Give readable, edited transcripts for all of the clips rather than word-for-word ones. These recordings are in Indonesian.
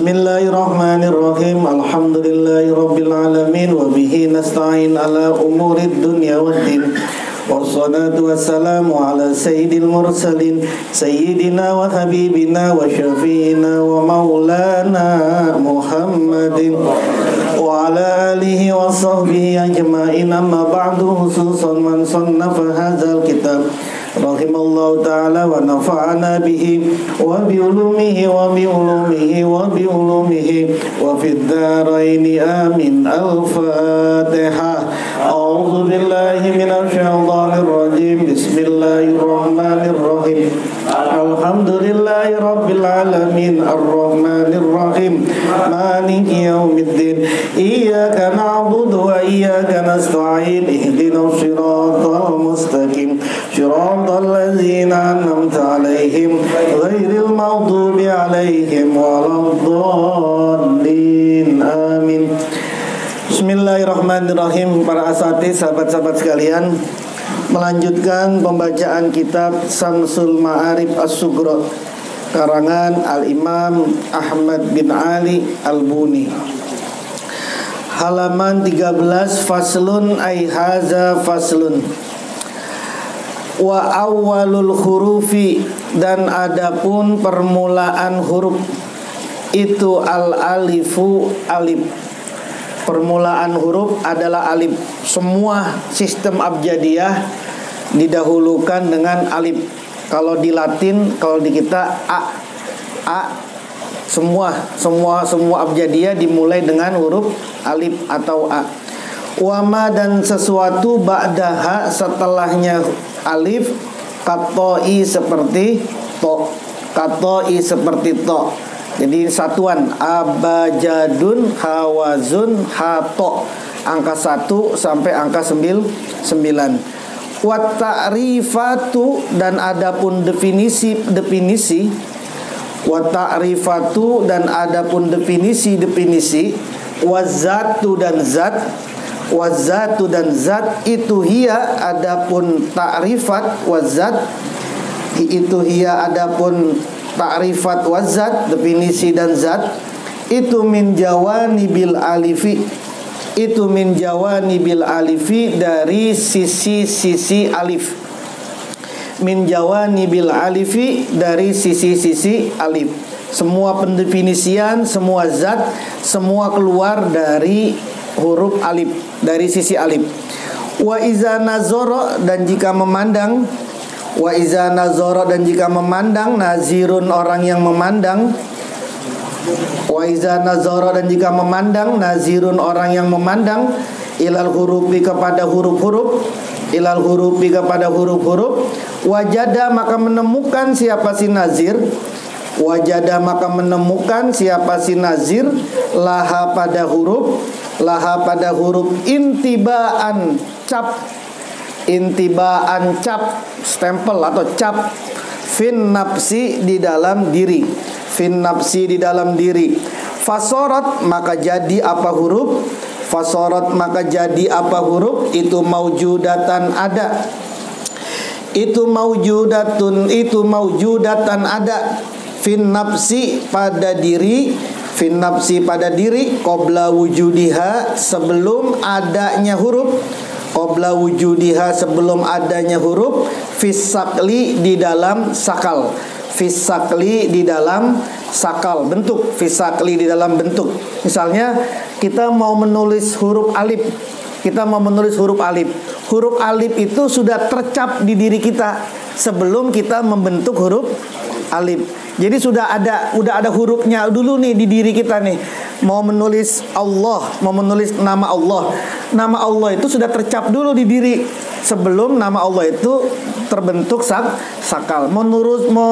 Bismillahirrahmanirrahim. Alhamdulillahirabbil alamin wa bihi nasta'in ala umurid dunya waddin. Wassalatu wassalamu ala sayyidil mursalin sayyidina wa habibina wa syafi'ina wa maulana Muhammadin wa ala alihi wa sahbihi ajma'in. Amma ba'du, khususan man sannafa hadzal kitab rahimallahu ta'ala wa nafa'ana bihi wa bi ulumihi wa bi ulumihi wa bi ulumihi wa fid dharaini amin. Al-Fatihah. A'udzu billahi minasy syaithanir rajim. Bismillahirrahmanirrahim. Alhamdulillahi rabbil alamin arrahmanir rahim maliki yaumiddin. Iyyaka na'budu wa iyyaka nasta'in. Ihdinas siratal mustaqim. الذين أنعمت عليهم غير المغضوب عليهم ولا الضالين آمين. Bismillahirrahmanirrahim. Para asatidz, sahabat-sahabat sekalian, melanjutkan pembacaan kitab Samsul Ma'arif As-Sughra karangan Al-Imam Ahmad bin Ali Al-Buni. Halaman 13, faslun ay haza faslun. Wa awwalul hurufi, dan adapun permulaan huruf itu al-alifu, alif. Permulaan huruf adalah alif. Semua sistem abjadiyah didahulukan dengan alif. Kalau di Latin, kalau di kita a. Semua abjadiyah dimulai dengan huruf alif atau a. Wama, dan sesuatu ba'daha, setelahnya alif, katoi seperti to, katoi seperti to. Jadi satuan abajadun, hawazun, hato, angka 1 sampai angka 9. Wa ta'rifatu, dan adapun definisi. Wa ta'rifatu, dan adapun definisi. Wazatu, dan zat. Wazatu, dan zat. Itu hiya, adapun ta'rifat wazat. Itu hiya, adapun ta'rifat wazat, definisi dan zat. Itu min jawanibil alifi. Itu min jawanibil alifi, dari sisi-sisi alif. Min jawanibil alifi, dari sisi-sisi alif. Semua pendefinisian, semua zat, semua keluar dari huruf alif, dari sisi alif. Wa iza nazara, dan jika memandang. Wa iza nazara, dan jika memandang. Nazirun, orang yang memandang. Wa iza nazara, dan jika memandang. Nazirun, orang yang memandang. Ilal hurufi, kepada huruf-huruf. Ilal hurufi, kepada huruf-huruf. Wajada, maka menemukan siapa si nazir. Wajada, maka menemukan siapa si nazir. Laha, pada huruf. Laha, pada huruf. Intibaan, cap. Intibaan, cap, stempel atau cap. Fin nafsi, di dalam diri. Fin nafsi, di dalam diri. Fasorot, maka jadi apa huruf. Fasorot, maka jadi apa huruf. Itu maujudatan, ada. Itu maujudatun, itu maujudatan, ada. Fin nafsi, pada diri. Fin nafsi, pada diri. Qabla wujudiha, sebelum adanya huruf. Qabla wujudiha, sebelum adanya huruf. Fisakli, di dalam sakal. Fisakli, di dalam sakal, bentuk. Fisakli, di dalam bentuk. Misalnya kita mau menulis huruf alif. Kita mau menulis huruf alif. Huruf alif itu sudah tercap di diri kita sebelum kita membentuk huruf alif. Jadi sudah ada hurufnya dulu nih di diri kita nih. Mau menulis Allah, mau menulis nama Allah. Nama Allah itu sudah tercap dulu di diri sebelum nama Allah itu terbentuk sakal. Mau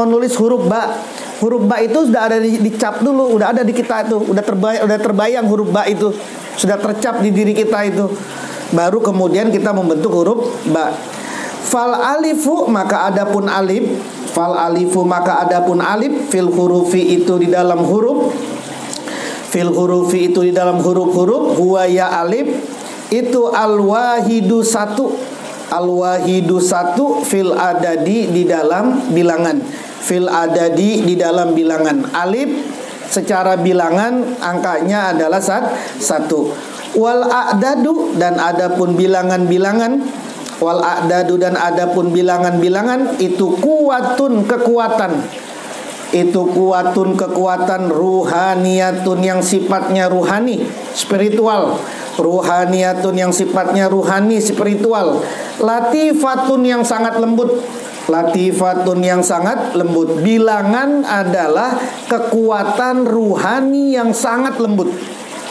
nulis huruf ba. Huruf ba itu sudah ada dicap dulu, udah ada di kita itu, udah terbayang huruf ba itu. Sudah tercap di diri kita itu. Baru kemudian kita membentuk huruf ba. Fal alifu, maka adapun alif. Fal alifu, maka adapun alif. Fil hurufi, itu di dalam huruf. Fil hurufi, itu di dalam huruf-huruf. Huwa, ya alif. Itu al-wahidu, satu. Al-wahidu, satu. Fil adadi, di dalam bilangan. Fil adadi, di dalam bilangan. Alif secara bilangan angkanya adalah 1. Wal a'dadu dan adapun bilangan-bilangan, wal a'dadu dan adapun bilangan-bilangan itu kuwatun kekuatan. Itu kuwatun kekuatan ruhaniyatun yang sifatnya ruhani, spiritual. Ruhaniyatun yang sifatnya ruhani, spiritual. Latifatun yang sangat lembut. Latifatun yang sangat lembut. Bilangan adalah kekuatan ruhani yang sangat lembut.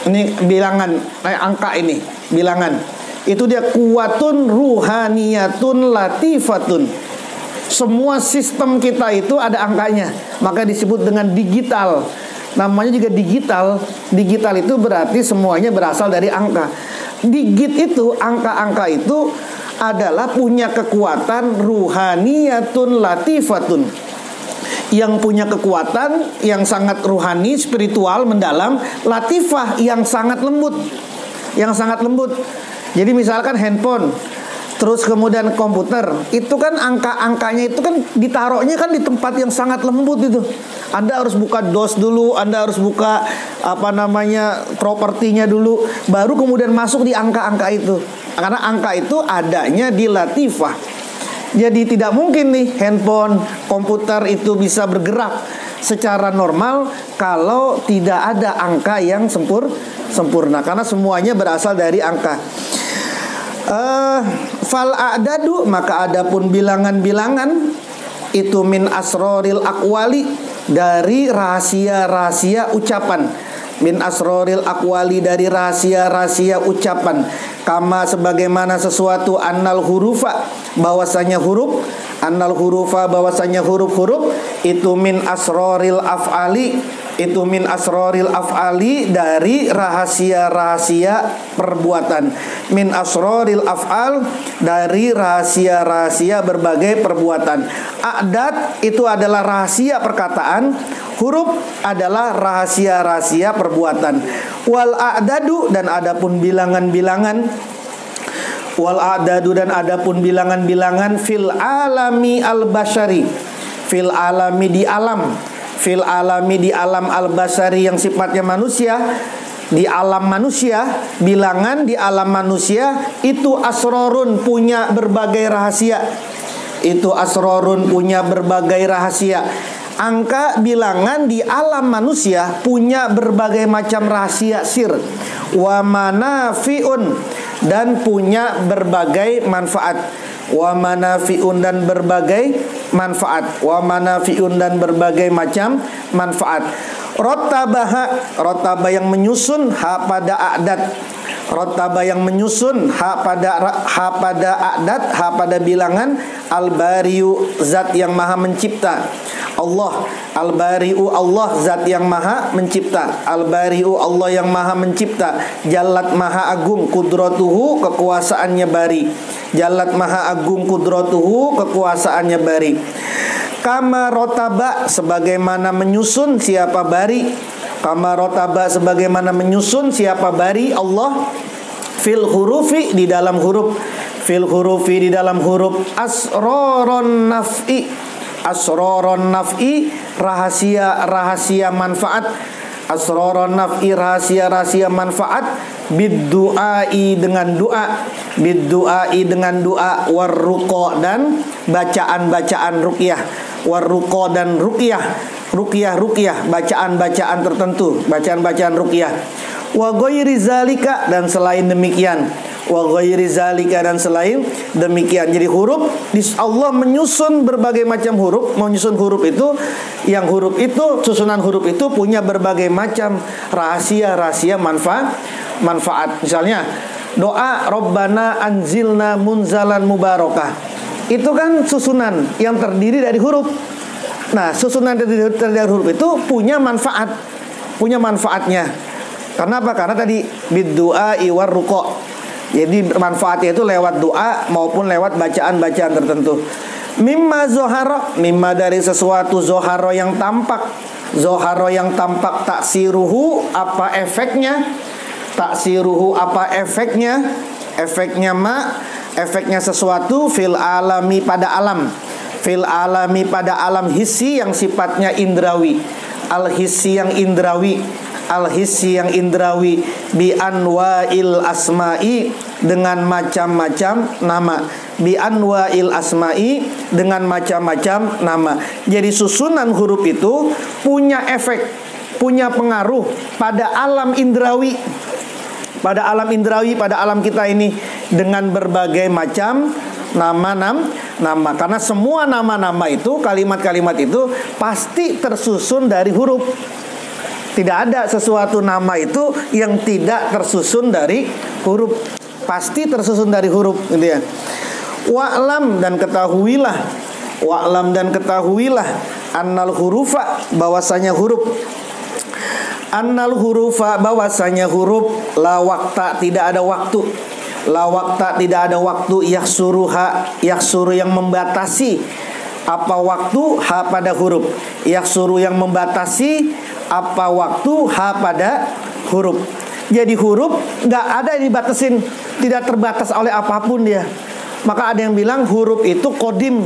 Ini bilangan, angka ini, bilangan. Itu dia kuwatun ruhaniyatun latifatun. Semua sistem kita itu ada angkanya, maka disebut dengan digital. Namanya juga digital. Digital itu berarti semuanya berasal dari angka. Digit itu, angka-angka itu adalah punya kekuatan ruhaniyatun latifatun, yang punya kekuatan yang sangat ruhani, spiritual, mendalam. Latifah yang sangat lembut. Yang sangat lembut. Jadi misalkan handphone, terus kemudian komputer, itu kan angka-angkanya itu kan ditaruhnya kan di tempat yang sangat lembut itu. Anda harus buka DOS dulu, Anda harus buka propertinya dulu, baru kemudian masuk di angka-angka itu. Karena angka itu adanya di latifah. Jadi tidak mungkin nih handphone, komputer itu bisa bergerak secara normal kalau tidak ada angka yang sempurna. Karena semuanya berasal dari angka. Fal a'dadu, maka adapun bilangan-bilangan itu min asroril aqwali, dari rahasia-rahasia ucapan. Min asroril aqwali, dari rahasia-rahasia ucapan. Kama sebagaimana sesuatu annal hurufa, bahwasanya huruf, annal hurufa bahwasanya huruf-huruf itu min asroril af'ali, itu min asroril af'ali, dari rahasia-rahasia perbuatan. Min asroril af'al, dari rahasia-rahasia berbagai perbuatan. A'dad itu adalah rahasia perkataan, huruf adalah rahasia-rahasia perbuatan. Wal a'dadu dan adapun bilangan-bilangan, wal a'dadu dan adapun bilangan-bilangan fil alami al-basyari, fil alami di alam, fil alami di alam al-basyari yang sifatnya manusia, di alam manusia, bilangan di alam manusia itu asrorun, punya berbagai rahasia. Itu asrorun, punya berbagai rahasia. Angka bilangan di alam manusia punya berbagai macam rahasia sir. Wa manafi'un, dan punya berbagai manfaat. Wa manafi'un, dan berbagai manfaat. Wa manafi'un, dan berbagai macam manfaat. Rotabah yang menyusun ha pada a'dad. Rotabah yang menyusun ha pada a'dad, ha pada bilangan. Al-bari'u, zat yang maha mencipta. Allah, Al-bari'u, Allah zat yang maha mencipta. Al-bari'u, Allah yang maha mencipta. Jallat, maha agung, kudratuhu, kekuasaannya bari. Jallat, maha agung, kudratuhu, kekuasaannya bari. Kama rotaba, sebagaimana menyusun siapa bari. Kama rotaba, sebagaimana menyusun siapa bari Allah. Fil hurufi, di dalam huruf. Fil hurufi, di dalam huruf. Asroron naf'i, asroron naf'i, rahasia-rahasia manfaat. Asroron naf'i, rahasia-rahasia manfaat. Biddu'ai, dengan doa. Biddu'ai, dengan doa. Warruqa, dan bacaan-bacaan ruqyah. Warruqa, dan ruqyah. Ruqyah, bacaan-bacaan tertentu, bacaan-bacaan ruqyah. Wa ghairi zalika, dan selain demikian. Wa ghairi zalika, dan selain demikian. Jadi huruf, Allah menyusun berbagai macam huruf. Menyusun huruf itu, yang huruf itu, susunan huruf itu punya berbagai macam rahasia-rahasia manfaat. Misalnya doa Rabbana anzilna munzalan mubarakah, itu kan susunan yang terdiri dari huruf. Nah, susunan terdiri dari huruf itu punya manfaat, punya manfaatnya. Kenapa? Karena tadi biddu'a iwar ruqa. Jadi manfaatnya itu lewat doa maupun lewat bacaan-bacaan tertentu. Mimma zoharo, mimma dari sesuatu zoharo yang tampak. Zoharo yang tampak, taksiruhu, apa efeknya? Taksiruhu, apa efeknya? Efeknya efeknya sesuatu fil alami, pada alam. Fil alami, pada alam hissi yang sifatnya indrawi. al-hissi yang indrawi, al-hissi yang indrawi, bi anwa'il asma'i, dengan macam-macam nama, bi anwa'il asma'i, dengan macam-macam nama. Jadi susunan huruf itu punya efek, punya pengaruh pada alam indrawi, pada alam indrawi, pada alam kita ini, dengan berbagai macam nama. Karena semua nama-nama itu, kalimat-kalimat itu pasti tersusun dari huruf. Tidak ada sesuatu nama itu yang tidak tersusun dari huruf. Pasti tersusun dari huruf, gitu ya. Wa'lam, dan ketahuilah, wa'lam, dan ketahuilah, annal hurufa, bahwasanya huruf, annal hurufa, bahwasanya huruf, la waqta, tidak ada waktu, la waqta, tidak ada waktu, yakshuruha, yaksuru yang membatasi, apa waktu, ha pada huruf, yaksuru yang membatasi, apa waktu, ha pada huruf. Jadi huruf nggak ada yang dibatasin, tidak terbatas oleh apapun dia. Maka ada yang bilang huruf itu kodim.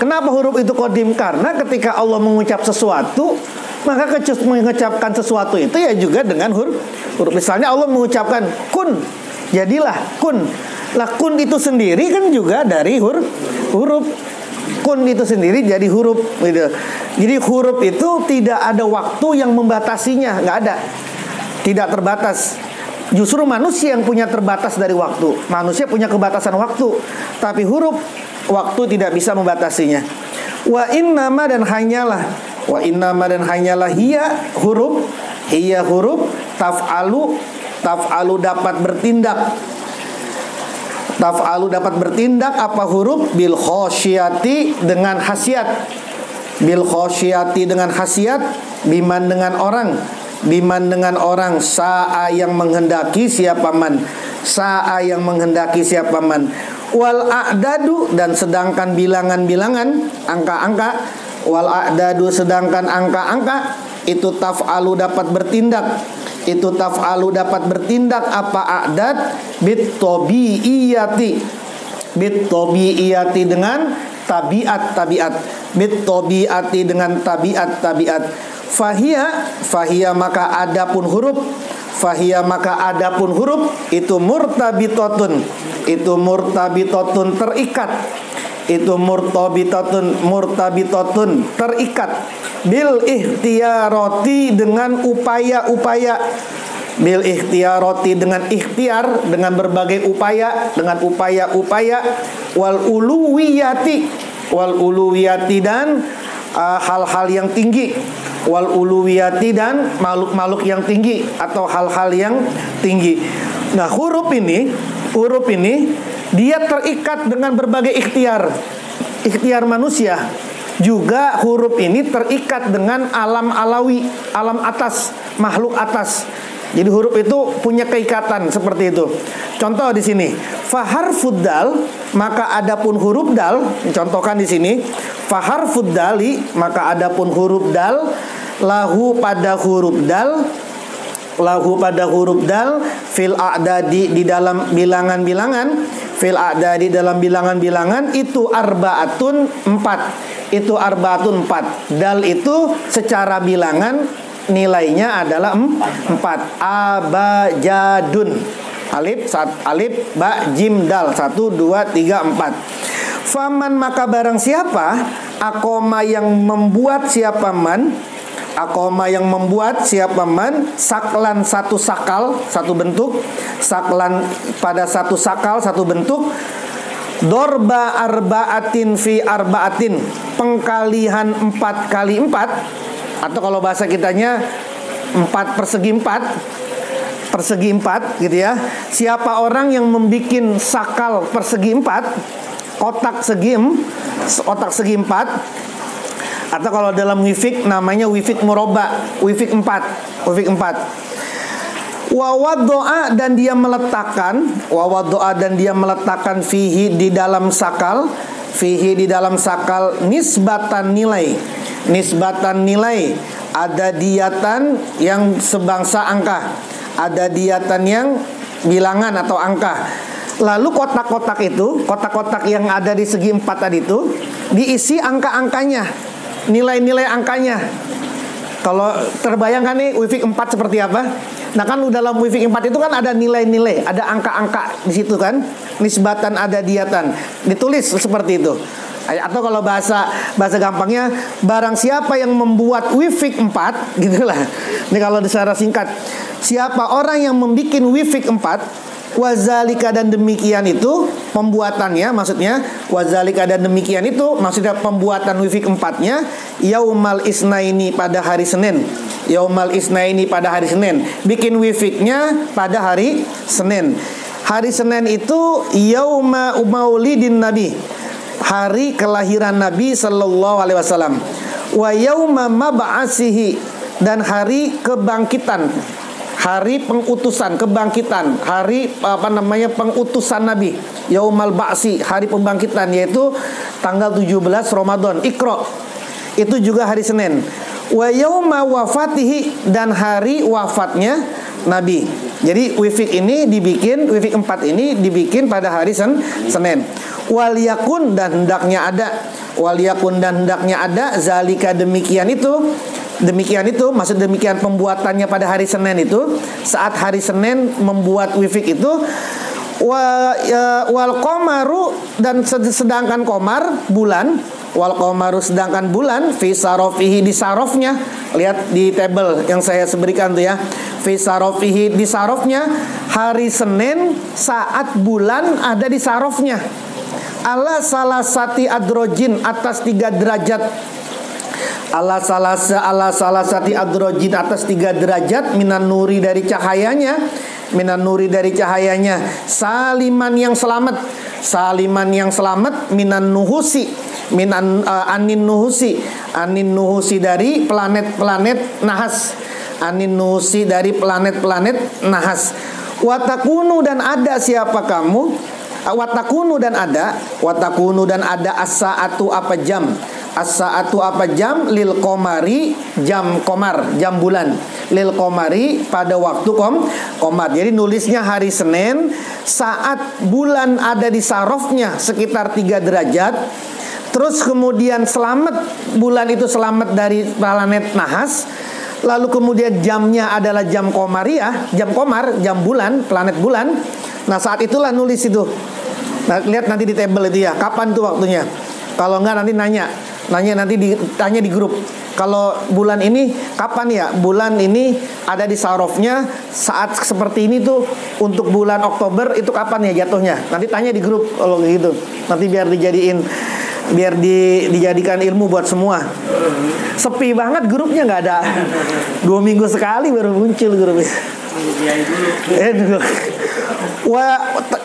Kenapa huruf itu kodim? Karena ketika Allah mengucap sesuatu, maka mengucapkan sesuatu itu ya juga dengan huruf. Misalnya Allah mengucapkan kun, jadilah kun. Lah kun itu sendiri kan juga dari huruf. Kun itu sendiri jadi huruf, gitu. Jadi huruf itu tidak ada waktu yang membatasinya, nggak ada, tidak terbatas. Justru manusia yang punya terbatas dari waktu. Manusia punya kebatasan waktu, tapi huruf, waktu tidak bisa membatasinya. Wa innama, dan hanyalah, wa innama, dan hanyalah, hiya huruf, hiya huruf, taf'alu, taf'alu dapat bertindak, taf'alu dapat bertindak, apa huruf, bil khosyati, dengan khasiat, bil khosyati, dengan khasiat, biman, dengan orang, biman, dengan orang, sa'a, yang menghendaki siapa man, sa'a, yang menghendaki siapa man, wal a'dadu, dan sedangkan bilangan-bilangan, angka-angka, wal a'dadu, sedangkan angka-angka, itu taf'alu dapat bertindak, itu taf'alu dapat bertindak, apa a'dad, bit tabi'iyati, bit tabi'iyati, dengan tabiat-tabiat, bit tabi'ati, dengan tabiat-tabiat. Fahia, maka adapun huruf, fahia, maka adapun huruf, itu murtabitotun, itu murtabitotun, terikat, itu murtabitotun, terikat, bil ikhtiyaroti, dengan upaya-upaya, bil ikhtiyaroti, dengan ikhtiar, dengan berbagai upaya, dengan upaya-upaya, wal uluwiyati, wal uluwiyati, dan hal-hal yang tinggi, wal uluwiyati, dan makhluk-makhluk yang tinggi atau hal-hal yang tinggi. Nah, huruf ini dia terikat dengan berbagai ikhtiar, ikhtiar manusia. Juga huruf ini terikat dengan alam alawi, alam atas, makhluk atas. Jadi huruf itu punya keikatan seperti itu. Contoh di sini, faharfud dal, maka adapun huruf dal, contohkan di sini, faharfud dali, maka adapun huruf dal, lahu pada huruf dal, lahu pada huruf dal, fil a'dadi, di dalam bilangan-bilangan, fil a'dadi, dalam bilangan-bilangan, itu arbaatun, 4, itu arbaatun, 4. Dal itu secara bilangan nilainya adalah 4. Abajadun, alif, alif, ba, jim, dal, 1, 2, 3, 4. Faman, maka barang siapa, akoma, yang membuat siapa man, akoma, yang membuat siapa man, saklan, satu sakal, satu bentuk, saklan pada satu sakal, satu bentuk, dorba arbaatin fi arbaatin, pengkalihan 4 kali 4, atau kalau bahasa kitanya 4 persegi 4, persegi 4, gitu ya. Siapa orang yang membikin sakal persegi 4, kotak segi 4, atau kalau dalam wifik namanya wifik murabba, wifik 4, wifik 4. Wawaddoa, dan dia meletakkan, wawaddoa, dan dia meletakkan, fihi, di dalam sakal, fihi, di dalam sakal, nisbatan, nilai, nisbatan, nilai, ada diatan, yang sebangsa angka, ada diatan, yang bilangan atau angka. Lalu kotak-kotak itu, kotak-kotak yang ada di segi 4 tadi itu, diisi angka-angkanya, nilai-nilai angkanya. Kalau terbayangkan nih Wifik 4 seperti apa? Nah kan dalam Wifik 4 itu kan ada nilai-nilai, ada angka-angka di situ kan, nisbatan ada diatan, ditulis seperti itu. Atau kalau bahasa gampangnya, barang siapa yang membuat Wifik 4, gitulah. Ini kalau secara singkat, siapa orang yang membuat Wifik 4, wazalika dan demikian itu pembuatannya, maksudnya wazalika dan demikian itu maksudnya pembuatan Wifik 4-nya yaumal isnaini pada hari Senin. Yaumal isnaini pada hari Senin. Bikin Wifiknya pada hari Senin. Hari Senin itu yauma maulidin Nabi, hari kelahiran Nabi sallallahu alaihi wasallam. Wa yauma mab'asihi, dan hari kebangkitan, hari pengutusan, kebangkitan, hari pengutusan Nabi. Yaumal ba'si, hari pembangkitan, yaitu tanggal 17 Ramadan, Iqra. Itu juga hari Senin. Wa yauma wafatihi, dan hari wafatnya Nabi. Jadi Wifik 4 ini dibikin pada hari Senin. Wal yakun, dan hendaknya ada, zalika demikian itu maksud demikian pembuatannya pada hari Senin itu, saat hari Senin membuat Wifik itu, wal qamaru, dan sedangkan qamar bulan, wal qamaru sedangkan bulan, fi sarofihi, di sarofnya. Lihat di tabel yang saya berikan tuh ya, fi sarofihi, di sarofnya, hari Senin saat bulan ada di sarofnya, ala salasati adrojin, atas 3 derajat. Ala salasati adrojin, atas 3 derajat, minan nuri, dari cahayanya, saliman yang selamat, minan nuhusi, anin nuhusi dari planet-planet nahas, watakunu, dan ada siapa kamu, watakunu dan ada as-saatu apa jam, as-saatu apa jam, lil qamari, jam qamar, jam bulan, lil qamari, pada waktu qamar. Jadi nulisnya hari Senin saat bulan ada di sarofnya sekitar 3 derajat. Terus kemudian bulan itu selamat dari planet nahas. Lalu kemudian jamnya adalah jam komariah, jam komar, jam bulan, planet bulan. Nah saat itulah nulis itu. Nah, lihat nanti di tabel itu ya, kapan tuh waktunya. Kalau enggak nanti nanya nanti ditanya di grup. Kalau bulan ini kapan ya? Bulan ini ada di sarofnya saat seperti ini tuh, untuk bulan Oktober itu kapan ya jatuhnya? Nanti tanya di grup kalau gitu. Nanti biar dijadikan ilmu buat semua. Sepi banget grupnya, nggak ada. 2 minggu sekali baru muncul grupnya.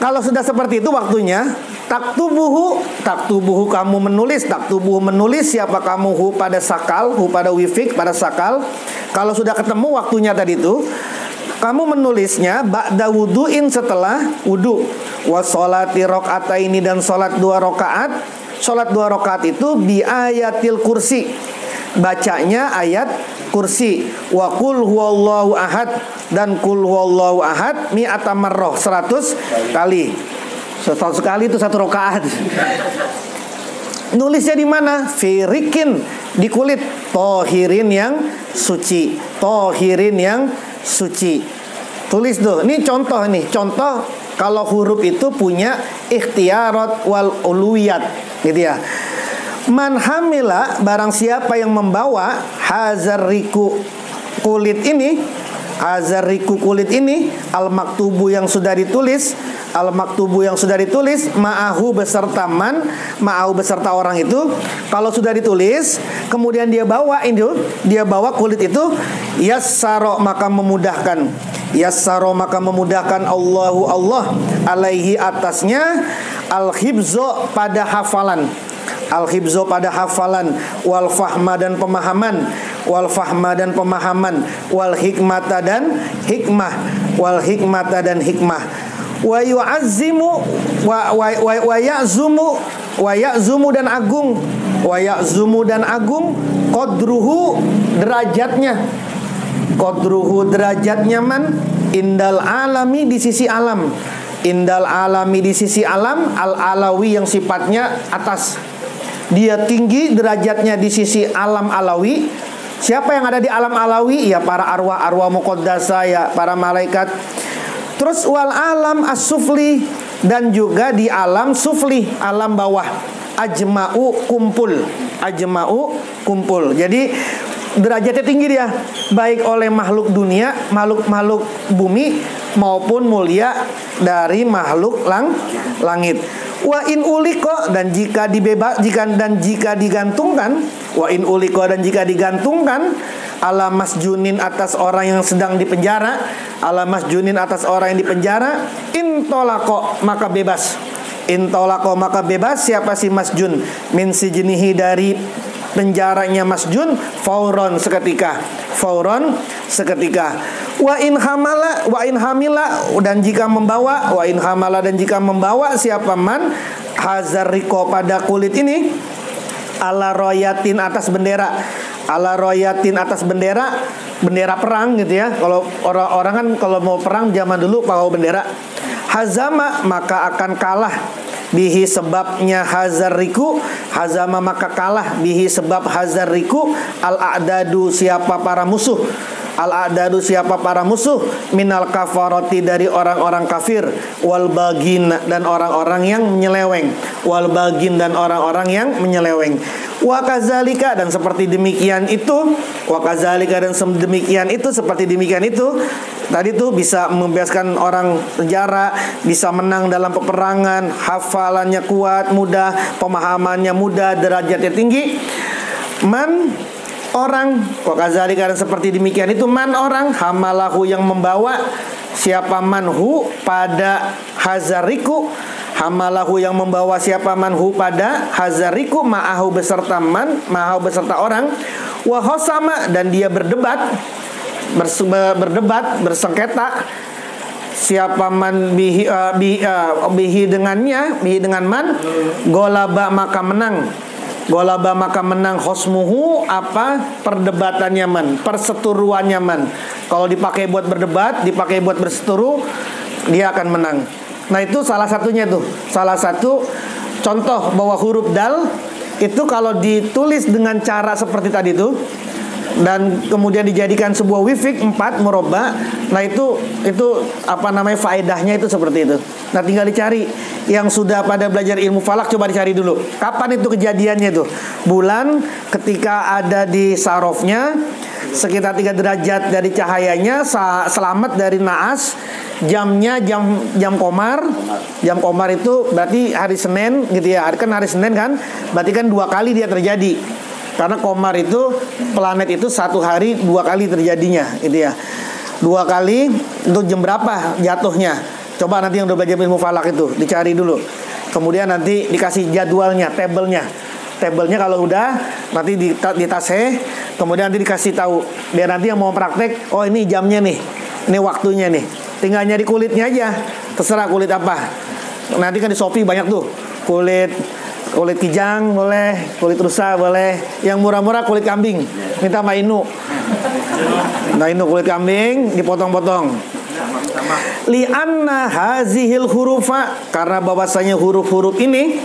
Kalau sudah seperti itu waktunya, taktubuhu kamu menulis, siapa kamu, hu pada sakal, hu pada Wifik, pada sakal. Kalau sudah ketemu waktunya tadi itu, kamu menulisnya ba'da wudu'in, setelah wudu, wa sholati rok'ataini, dan sholat 2 rakaat. Sholat 2 rakaat itu bi ayatil kursi, bacanya ayat kursi, wa qul huwallahu ahad, dan qul huwallahu ahad mi'ata marrah, 100 kali. 100 kali itu 1 rakaat. Nulisnya di mana? Firikin, di kulit, tohirin yang suci, Tulis tuh. Ini contoh kalau huruf itu punya ikhtiarat wal uluwiyat, gitu ya. Man hamila, barang siapa yang membawa hazar riku kulit ini, al maktubu yang sudah ditulis, ma'ahu beserta orang itu. Kalau sudah ditulis kemudian dia bawa kulit itu, yassaro maka memudahkan Allah alaihi atasnya, al-hibzo pada hafalan, wal fahma dan pemahaman, wal hikmata dan hikmah, wa yu'azzimu wa ya'zumu dan agung, qadruhu derajatnya man, indal alami di sisi alam, al alawi yang sifatnya atas. Dia tinggi derajatnya di sisi alam alawi, Siapa yang ada di alam alawi? Ya para arwah-arwah muqaddasah, ya para malaikat. Terus wal alam as-sufli, dan juga di alam sufli, alam bawah. Ajma'u kumpul. Ajma'u kumpul. Jadi derajatnya tinggi dia, baik oleh makhluk dunia, makhluk bumi, maupun mulia dari makhluk langit. Wa in uliko, dan jika digantungkan, wa in uliko, dan jika digantungkan, ala masjunin, atas orang yang sedang dipenjara, ala masjunin, atas orang yang dipenjara, intolako, maka bebas. Intolako, maka bebas siapa si masjun, min sijnihi, dari penjaranya masjun, fauron, seketika. Fauron, seketika. Wa in hamila, dan jika membawa, wa in hamala, dan jika membawa siapa man hazariko, pada kulit ini, ala royatin, atas bendera. Ala royatin, atas bendera perang gitu ya. Kalau orang kan kalau mau perang zaman dulu pakai bendera. Hazama, maka akan kalah, bihi, sebabnya hazariku. Hazama, maka kalah, bihi, sebab hazariku, al-a'dadu, siapa para musuh. Al-a'dadu, siapa para musuh, minal kafaroti, dari orang-orang kafir, wal bagin, dan orang-orang yang menyeleweng. Wal bagin, dan orang-orang yang menyeleweng. Wa kazalika, dan seperti demikian itu. Wa kazalika, dan demikian itu, seperti demikian itu. Tadi tuh bisa membebaskan orang penjara, bisa menang dalam peperangan, hafalannya kuat, mudah, pemahamannya mudah, derajatnya tinggi. Man, orang, wa kazalika, dan seperti demikian itu, man, orang, hamalahu, yang membawa, siapa manhu, pada hazariku. Hamalahu, yang membawa siapa manhu, pada hazariku, ma'ahu, beserta man, ma'ahu, beserta orang. Wa hosama, dan dia berdebat, bersengketa, siapa man bihi dengannya, bihi dengan man, golaba, maka menang. Golaba, maka menang, hosmuhu, apa perdebatannya man, perseteruannya man. Kalau dipakai buat berdebat, dipakai buat berseteru, dia akan menang. Nah itu salah satunya tuh, salah satu contoh bahwa huruf dal itu kalau ditulis dengan cara seperti tadi tuh, dan kemudian dijadikan sebuah wifik 4 murabba, nah itu apa namanya, faedahnya itu seperti itu. Nah tinggal dicari, yang sudah pada belajar ilmu falak coba dicari dulu kapan itu kejadiannya tuh. Bulan ketika ada di sarofnya sekitar 3 derajat dari cahayanya, selamat dari naas. Jamnya jam komar. Jam komar itu berarti hari Senin gitu ya. Kan hari Senin kan, berarti kan 2 kali dia terjadi. Karena komar itu, planet itu 1 hari 2 kali terjadinya gitu ya. 2 kali, untuk jam berapa jatuhnya. Coba nanti yang udah belajar ilmu falak itu dicari dulu. Kemudian nanti dikasih jadwalnya, tabelnya kalau udah nanti di tasnya. Kemudian nanti dikasih tahu, biar nanti yang mau praktek, oh ini jamnya nih, ini waktunya nih. Tinggal nyari kulitnya aja, terserah kulit apa. Nanti kan di Shopee banyak tuh, kulit kijang boleh, kulit rusa boleh, yang murah-murah kulit kambing, minta mainu. Nah ini kulit kambing dipotong-potong. Li'anna hazihil hurufa, karena bahwasanya huruf-huruf ini,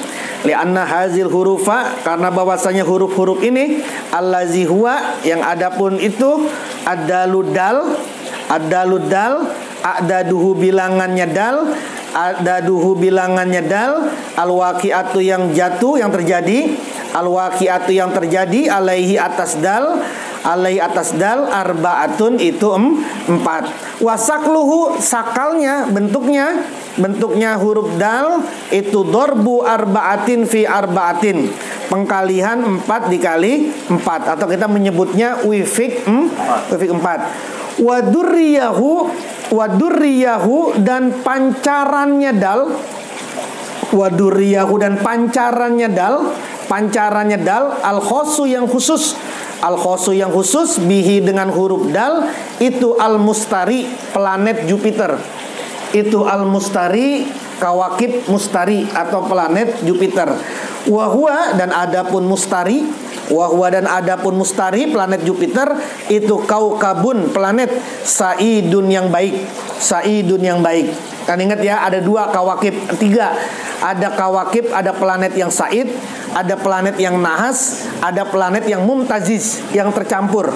li'anna hazil hurufa, karena bahwasanya huruf-huruf ini, allazi huwa, yang adapun itu, adaludal, a'daduhu bilangannya dal, a'daduhu bilangannya dal, al-waqi'atu yang jatuh, yang terjadi, al-waqi'atu yang terjadi, alaihi atas dal, arba'atun itu 4. Wasakluhu, sakalnya, bentuknya huruf dal itu dorbu arba'atin fi arba'atin, pengkalian 4 dikali 4, atau kita menyebutnya wifik 4. Wadurriyahu, dan pancarannya dal. Wadurriyahu, dan pancarannya dal, al-khosu yang khusus. Al-khosu yang khusus, bihi dengan huruf dal, itu al-mustari, planet Jupiter. Itu al-mustari, kawakib mustari atau planet Jupiter. Wahwa, dan adapun mustari, planet Jupiter itu kaukabun, planet saidun yang baik. Kan ingat ya, ada 2 kawakib, 3. Ada kawakib, ada planet yang said, ada planet yang nahas, ada planet yang mumtazis, yang tercampur,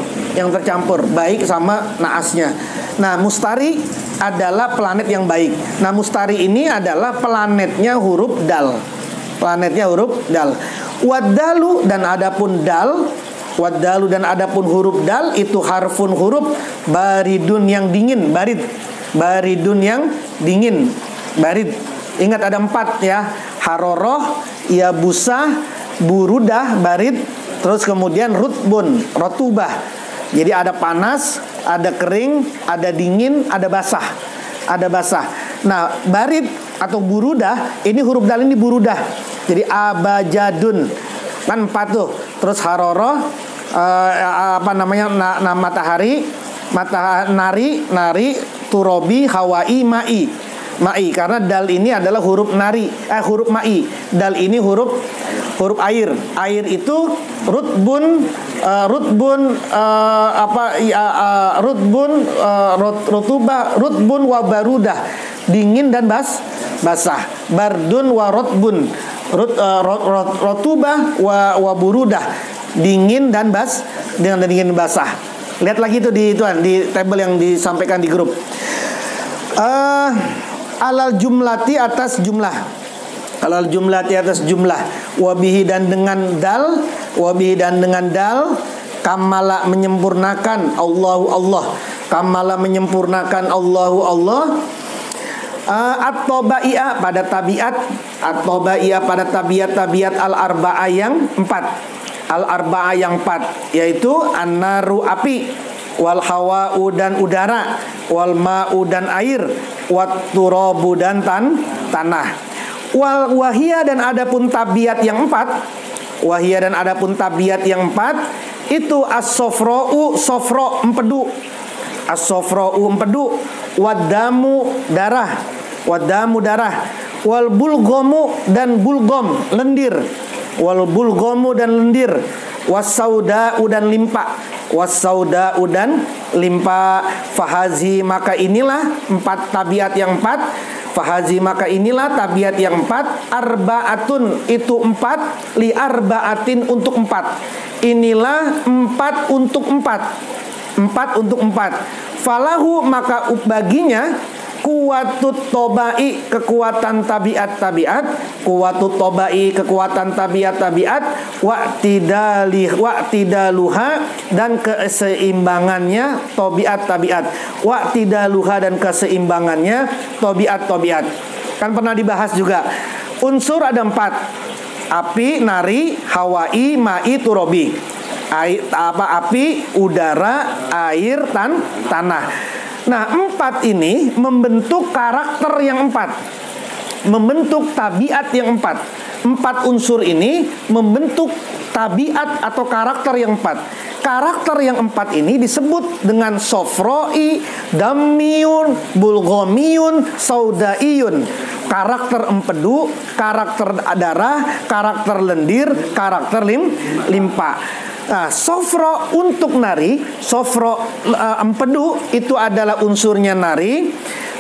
baik sama naasnya. Nah, mustari adalah planet yang baik. Nah, mustari ini adalah planetnya huruf dal. Wadalu dan adapun dal, huruf dal itu harfun huruf baridun yang dingin, baridun yang dingin, barid. Ingat ada 4 ya, haroroh, yabusah, burudah, barid, terus kemudian rutbun, rotubah. Jadi ada panas, ada kering, ada dingin, ada basah. Nah, barid atau burudah, ini huruf dal ini burudah. Jadi abajadun, kan 4 tuh. Terus haroroh, matahari, nari, turobi, hawai, ma'i, karena dal ini adalah huruf huruf ma'i. Dal ini huruf air. Air itu rutbun wa barudah, dingin dan basah. Bardun wa rutbun, rotubah wa burudah, dingin dan basah. Lihat lagi itu di tabel yang disampaikan di grup. Alal jumlati atas jumlah, wabihi dan dengan dal, kamala menyempurnakan Allah, kamala menyempurnakan Allah. At-tabaiyah pada tabiat al-arba'ah yang 4, yaitu an-naru api, wal hawa'u dan udara, wal ma'u dan air, wat turabu dan tanah. Wal wahia dan adapun tabiat yang 4, itu as-sofra'u, empedu, wadamu darah, wal bulgomu dan bulgom lendir, wasauda'u dan limpa, fahazi maka inilah 4 tabiat yang 4, tabiat yang 4, arbaatun itu 4, li arbaatin untuk 4, inilah 4 untuk 4, falahu maka baginya kuwatut tobai, kekuatan tabiat, wa'tidaluha dan keseimbangannya tobiat. Kan pernah dibahas juga. Unsur ada 4. Api, nari, hawai, ma'i, turobi. Api, udara, air, tanah. Nah, 4 ini membentuk karakter yang 4, membentuk tabiat yang 4 unsur ini membentuk tabiat atau karakter yang 4. Karakter yang 4 ini disebut dengan sofroi, damiyun, bulgomiyun, saudaiyun. Karakter empedu, karakter darah, karakter lendir, karakter limpa. Nah, sofro untuk nari, empedu itu adalah unsurnya nari.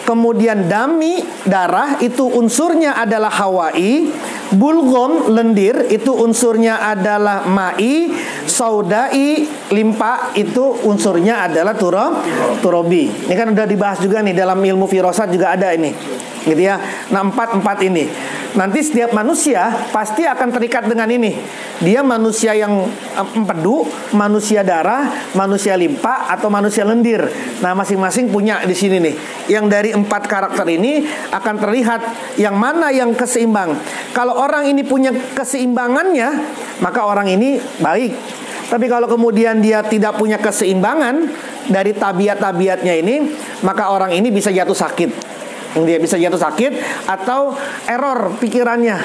Kemudian dami, darah, itu unsurnya adalah hawai. Bulgom, lendir, itu unsurnya adalah ma'i. Saudai, limpa, itu unsurnya adalah turobi. Ini kan udah dibahas juga nih dalam ilmu firasat juga ada ini, gitu ya. Nah, 4 ini nanti setiap manusia pasti akan terikat dengan ini. Dia manusia yang empedu, manusia darah, manusia limpa, atau manusia lendir. Nah, masing-masing punya di sini nih. Yang dari 4 karakter ini akan terlihat yang mana yang keseimbang. Kalau orang ini punya keseimbangannya, maka orang ini baik. Tapi kalau kemudian dia tidak punya keseimbangan dari tabiat-tabiatnya ini, maka orang ini bisa jatuh sakit. Dia bisa jatuh sakit atau error pikirannya,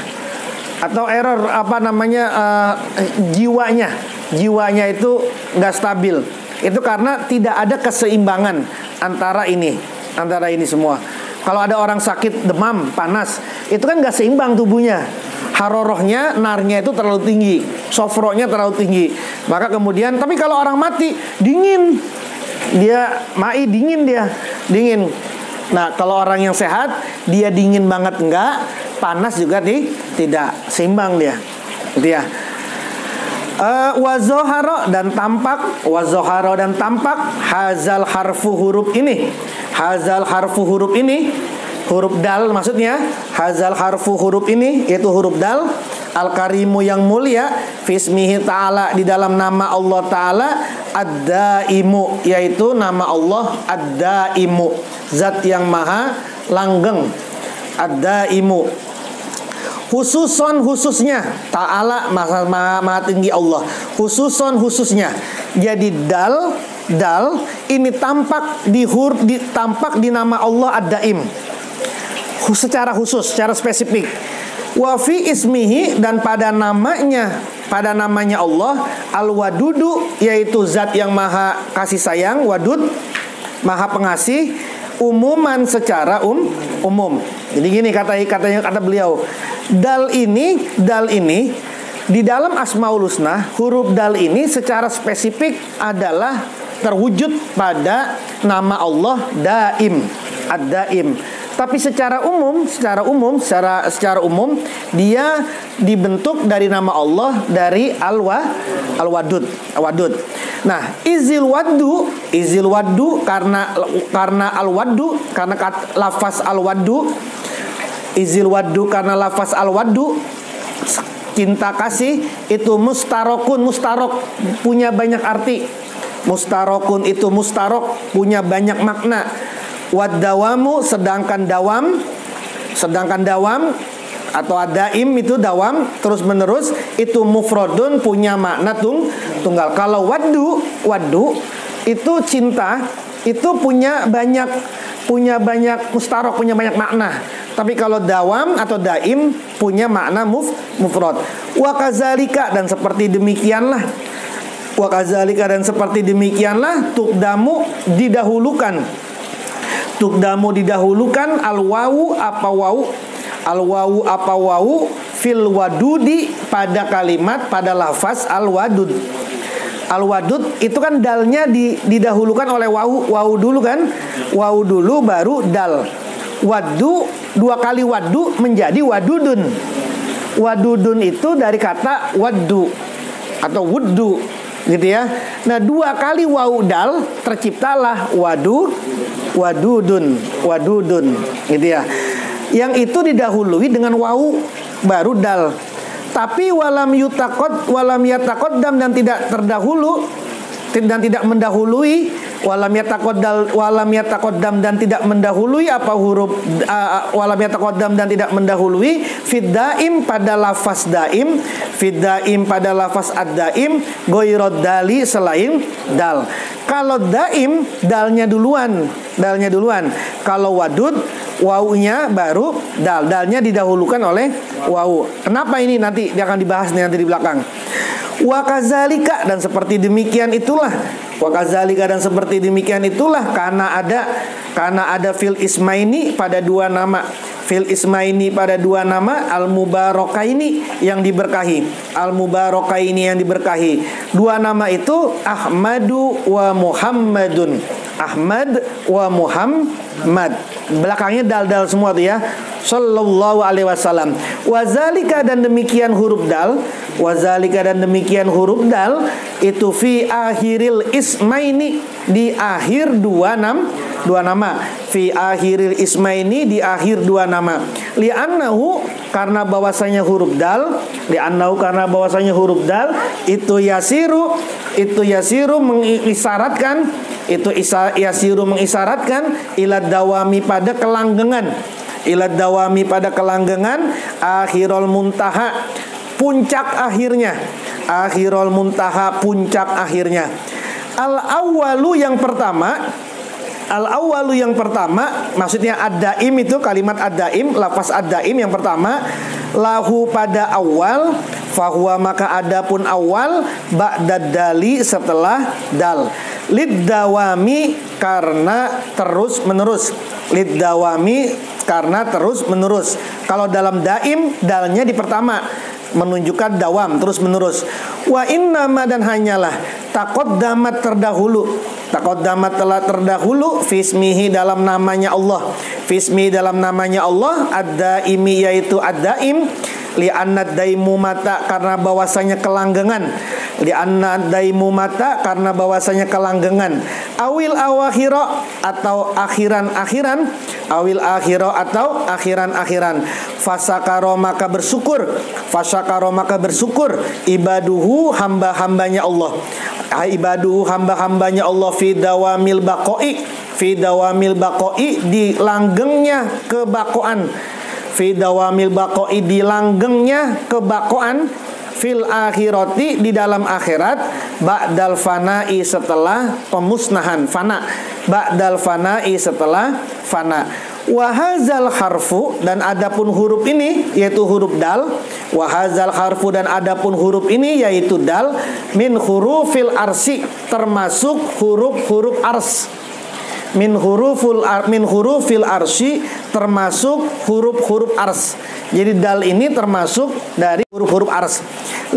atau error jiwanya itu nggak stabil. Itu karena tidak ada keseimbangan antara ini semua. Kalau ada orang sakit demam, panas, itu kan nggak seimbang tubuhnya. Harorohnya, narnya itu terlalu tinggi, sofronya terlalu tinggi. Maka kemudian, tapi kalau orang mati dingin, dia dingin. Nah, kalau orang yang sehat, dia dingin banget enggak, panas juga tidak seimbang dia. Gitu ya. Wazoharo dan tampak, wazoharo dan tampak hazal harfu huruf ini, hazal harfu huruf ini, huruf dal maksudnya, hazal harfu huruf ini yaitu huruf dal, al-karimu yang mulia, fismihi ta'ala di dalam nama Allah Ta'ala, ad-daimu yaitu nama Allah ad-daimu, zat yang maha langgeng, ad-daimu. Khususon khususnya Ta'ala maha tinggi Allah, khususon khususnya. Jadi dal ini tampak tampak di nama Allah ad-daim secara khusus, secara spesifik. Wa fi ismihi dan pada namanya Allah al-wadudu yaitu zat yang maha kasih sayang, wadud maha pengasih, umuman secara umum. Jadi gini kata beliau, dal ini di dalam Asmaul Husna, huruf dal ini secara spesifik adalah terwujud pada nama Allah daim, ad-daim. Tapi secara umum dia dibentuk dari nama Allah, dari al-wadud. Nah, izil waddu karena al-waddu, karena lafaz al-waddu, izil waddu karena lafaz al-waddu, cinta kasih, itu mustarok punya banyak arti. Mustarokun itu mustarok punya banyak makna. Wadawamu sedangkan dawam atau adaim itu dawam terus menerus, itu mufrodun punya makna tunggal. Kalau waddu itu cinta, itu punya banyak mustarok, punya banyak makna. Tapi kalau dawam atau daim punya makna mufrad. Wa kazalika dan seperti demikianlah. Tukdamu didahulukan al-wawu apa wawu fil wadudi pada kalimat, pada lafaz al-wadud. Al-wadud itu kan dalnya didahulukan oleh wawu dulu kan, wawu dulu baru dal. Waddu, dua kali waddu menjadi wadudun. Wadudun itu dari kata waddu atau wuddu gitu ya. Nah, dua kali wawu dal terciptalah wadudun gitu ya. Yang itu didahului dengan wawu baru dal. Tapi walam yataqaddam dan tidak terdahulu dan tidak mendahului, walam yataqaddam dan tidak mendahului apa huruf walam yataqaddam dan tidak mendahului fid daim pada lafaz daim, fid daim pada lafaz ad-daim, ghairad dali selain dal. Kalau daim dalnya duluan. Kalau wadud wawunya baru dal. Dalnya didahulukan oleh wawu. Kenapa ini nanti dia akan dibahas nanti di belakang. Wa kazalika dan seperti demikian itulah. Karena ada fil ismaini pada dua nama. Fil ismaini pada dua nama, al mubarakaini yang diberkahi. Dua nama itu Ahmadu wa Muhammadun. Ahmad wa Muhammad. Belakangnya dal-dal semua tuh ya. Sallallahu alaihi wasallam. Wazalika dan demikian huruf dal. Itu fi akhiril ismaini di akhir dua nama. Fi akhiril ismaini di akhir dua nama. Li'annahu karena bahwasanya huruf dal itu yasiru mengisyaratkan ila dawami pada kelanggengan akhirul muntaha puncak akhirnya. Al-awwalu yang pertama maksudnya ad-daim itu kalimat ad-daim, lafaz ad-daim yang pertama, lahu pada awal, fahuwa maka adapun awal, ba'dad dali setelah dal, lid-dawami karena terus menerus. Kalau dalam daim dalnya di pertama menunjukkan dawam terus menerus. Wa innama dan hanyalah taqaddamat telah terdahulu fismihi dalam namanya Allah. Fismi dalam namanya Allah ad-daimi yaitu ad-daim li'anna daimumata karena bahwasanya kelanggengan, li'anna daimumata karena bahwasanya kelanggengan, awil awakhira atau akhiran-akhiran, awil akhira atau akhiran-akhiran, fasakaro maka bersyukur, fasakaro maka bersyukur, ibaduhu hamba-hambanya Allah, ibaduhu hamba-hambanya Allah fi dawamil baqoi, fi dawamil baqoi di langgengnya kebakoan, fi dawamil baqoi di langgengnya kebakoan, fil akhirati di dalam akhirat, ba'dal fana'i setelah pemusnahan, fana, ba'dal fana'i setelah fana. Wahazal harfu dan adapun huruf ini yaitu huruf dal, wahazal harfu dan adapun huruf ini yaitu dal, min hurufil arsi termasuk huruf-huruf ars, min hurufil arsi termasuk huruf-huruf ars. Jadi dal ini termasuk dari huruf-huruf ars.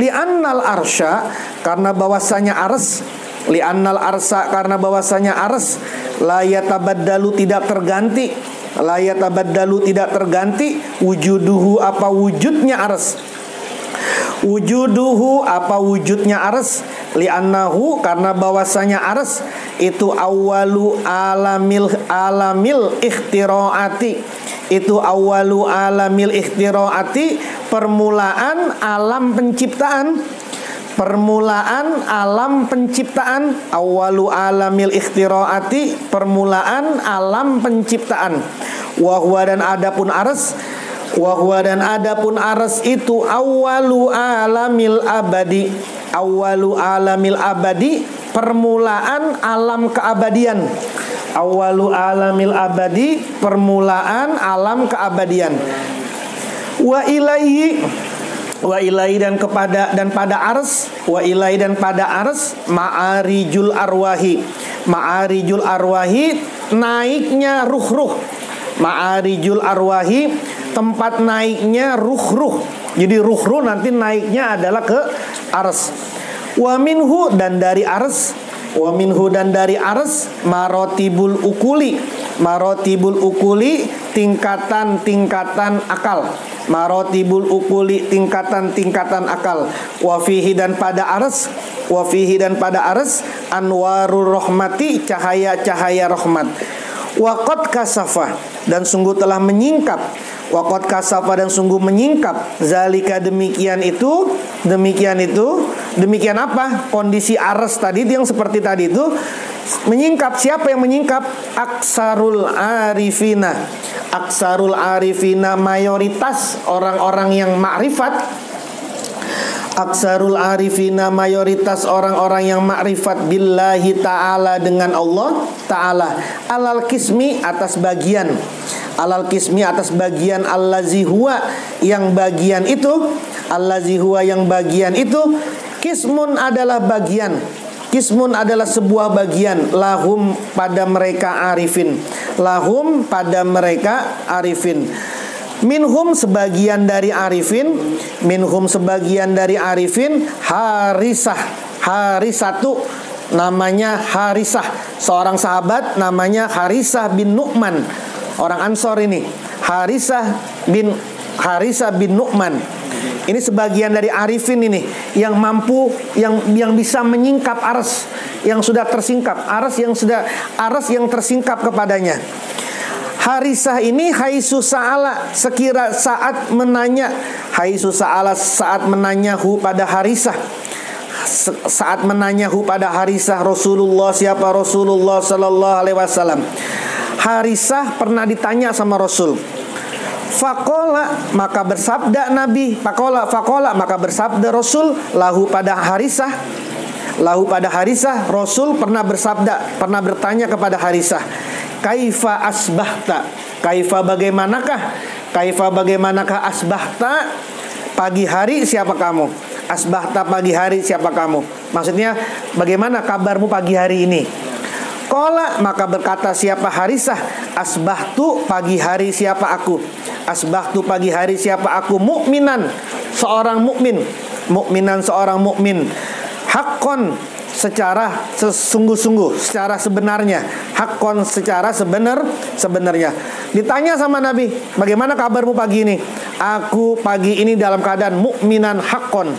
Li'annal arsya karena bahwasanya ars, li'annal arsa karena bahwasanya ars, la yatabaddalu tidak terganti, la yatabaddalu tidak terganti, wujuduhu apa wujudnya ars, wujuduhu apa wujudnya ars, li'annahu karena bahwasanya ars itu awalu alamil ikhtiroati, itu awalu alamil ikhtiroati permulaan alam penciptaan, permulaan alam penciptaan, awalu alamil ikhtiroati permulaan alam penciptaan. Wahwa dan adapun ars, wahwa dan adapun ars itu awalu alamil abadi, awalu alamil abadi permulaan alam keabadian, awalu alamil abadi permulaan alam keabadian. Wa ilaihi, wa ilaihi dan kepada dan pada ars, wa ilaihi dan pada ars, ma'arijul arwahi, ma'arijul arwahi naiknya ruh-ruh, ma'arijul arwahi tempat naiknya ruh-ruh. Jadi ruh-ruh nanti naiknya adalah ke ars. Wa minhu dan dari ars, wa minhu dan dari ars, marotibul ukuli, marotibul ukuli tingkatan-tingkatan akal, marotibul ukuli tingkatan-tingkatan akal. Wa fihi dan pada ars, wa fihi dan pada ars, anwarur rahmati cahaya-cahaya rahmat. Wa qad kasafa dan sungguh telah menyingkap, wa qad kasafa dan sungguh menyingkap, zalika demikian itu, demikian itu, demikian apa? Kondisi ars tadi itu yang seperti tadi itu menyingkap. Siapa yang menyingkap? Aksarul arifina, aksarul arifina mayoritas orang-orang yang ma'rifat, aksarul arifina mayoritas orang-orang yang ma'rifat billahi ta'ala dengan Allah ta'ala, alal kismi atas bagian, alal kismi atas bagian, allazi huwa yang bagian itu, allazi huwa yang bagian itu, kismun adalah bagian, kismun adalah sebuah bagian, lahum pada mereka arifin, lahum pada mereka arifin. Minhum sebagian dari arifin, minhum sebagian dari arifin, harisah, harisatu namanya harisah, seorang sahabat namanya Harisah bin Nu'man, orang Ansor ini, Harisah bin Nu'man. Ini sebagian dari arifin ini yang mampu, yang bisa menyingkap ars, yang sudah tersingkap, ars yang tersingkap kepadanya. Harisah ini haisu sa'ala sekira saat menanya, haisu sa'ala saat menanyahu pada Harisah, saat menanyahu pada Harisah Rasulullah, siapa Rasulullah sallallahu alaihi wasallam. Harisah pernah ditanya sama Rasul. Faqala maka bersabda Nabi, faqala maka bersabda Rasul lahu pada Harisah, lahu pada Harisah, Rasul pernah bersabda, pernah bertanya kepada Harisah, kaifa asbahta, kaifa bagaimanakah asbahta pagi hari siapa kamu, asbahta pagi hari siapa kamu, maksudnya bagaimana kabarmu pagi hari ini. Qala maka berkata siapa Harisah, asbahtu pagi hari siapa aku, asbahtu pagi hari siapa aku, mukminan seorang mukmin, mukminan seorang mukmin, haqqon secara sesungguh-sungguh, secara sebenarnya, haqqon secara sebenarnya. Ditanya sama Nabi, bagaimana kabarmu pagi ini? Aku pagi ini dalam keadaan mukminan haqqon,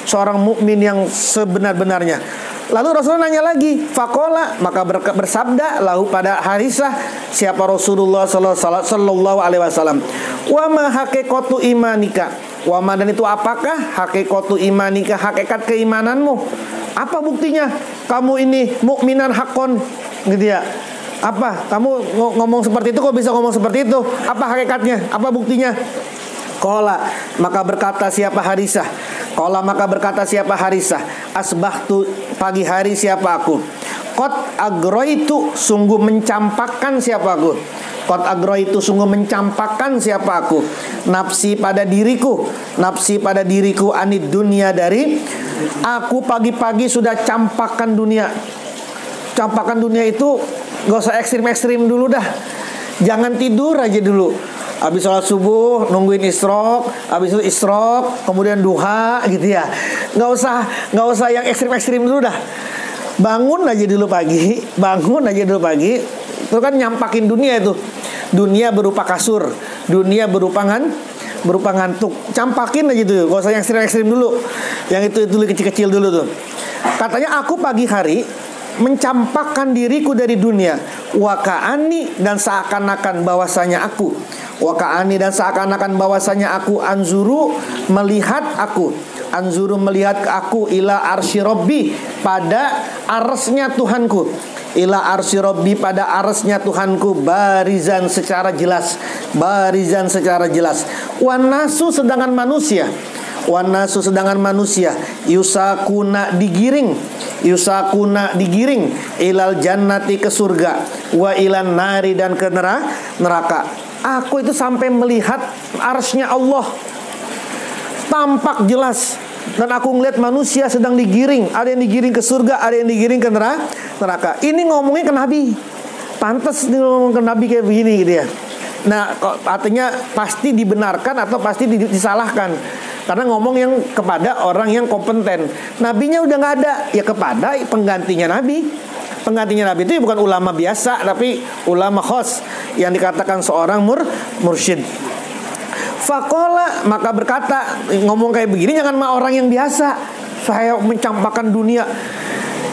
seorang mukmin yang sebenar-benarnya. Lalu Rasulullah nanya lagi, faqala, maka bersabda lahu pada Harisah, siapa Rasulullah sallallahu alaihi wasallam, wa ma haqiqatu imanika, wa ma, dan itu apakah haqiqatu imanika, hakikat keimananmu? Apa buktinya kamu ini mukminan haqqon, gitu ya? Apa kamu ngomong seperti itu, kok bisa ngomong seperti itu? Apa hakikatnya? Apa buktinya? Qala, maka berkata siapa Harisah, qala, maka berkata siapa Harisah, asbahtu, pagi hari siapa aku, qad agroitu, sungguh mencampakkan siapa aku, qad agroitu, sungguh mencampakkan siapa aku, nafsi pada diriku, nafsi pada diriku, anid dunia, dari aku pagi-pagi sudah campakkan dunia. Campakkan dunia itu gak usah ekstrim-ekstrim dulu dah. Jangan tidur aja dulu. Habis sholat subuh nungguin isyraq, habis itu isyraq, kemudian duha gitu ya. Nggak usah yang ekstrim-ekstrim dulu dah. Bangun aja dulu pagi, bangun aja dulu pagi. Itu kan nyampakin dunia itu. Dunia berupa kasur, dunia berupa ngantuk. Campakin aja tuh, nggak usah yang ekstrim-ekstrim dulu. Yang itu dulu, kecil-kecil dulu tuh. Katanya aku pagi hari mencampakkan diriku dari dunia, wakaani, dan seakan-akan bahwasanya aku, wakaani, dan seakan-akan bahwasanya aku, anzuru, melihat aku, anzuru, melihat aku, ila arsy rabbi, pada arsnya Tuhanku, ila arsy rabbi, pada arsnya Tuhanku, barizan, secara jelas, barizan, secara jelas, wanasu, sedangkan manusia, wanasu, sedangkan manusia, yusakuna, digiring, yusakuna, digiring, ilal jannati, ke surga, wa ilan nari, dan ke neraka. Aku itu sampai melihat arsy-Nya Allah tampak jelas, dan aku ngeliat manusia sedang digiring, ada yang digiring ke surga, ada yang digiring ke neraka. Ini ngomongnya ke Nabi, pantas ngomong ke Nabi kayak begini gitu ya. Nah, artinya pasti dibenarkan atau pasti disalahkan, karena ngomong yang kepada orang yang kompeten. Nabinya udah nggak ada, ya kepada penggantinya Nabi. Penggantinya Nabi itu bukan ulama biasa, tapi ulama khos, yang dikatakan seorang mursyid. Faqala, maka berkata, ngomong kayak begini jangan sama orang yang biasa, saya mencampakkan dunia.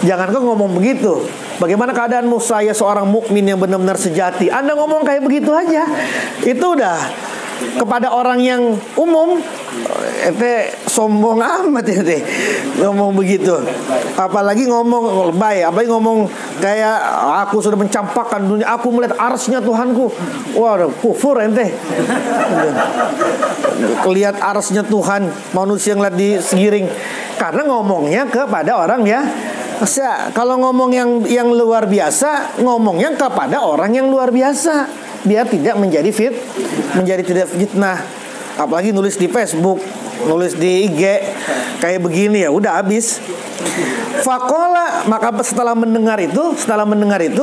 Jangan kau ngomong begitu. Bagaimana keadaanmu? Saya seorang mukmin yang benar-benar sejati. Anda ngomong kayak begitu aja, itu udah kepada orang yang umum, sombong amat itu ngomong begitu. Apalagi ngomong lebay, apalagi ngomong kayak aku sudah mencampakkan dunia, aku melihat arsy-Nya Tuhanku. Wah, kufur ente. Lihat arsy-Nya Tuhan, manusia ngeliat di segiring. Karena ngomongnya kepada orang ya. Kalau ngomong yang luar biasa, ngomongnya kepada orang yang luar biasa, biar tidak menjadi tidak fitnah. Apalagi nulis di Facebook, nulis di IG kayak begini, ya udah habis. Faqala, maka setelah mendengar itu,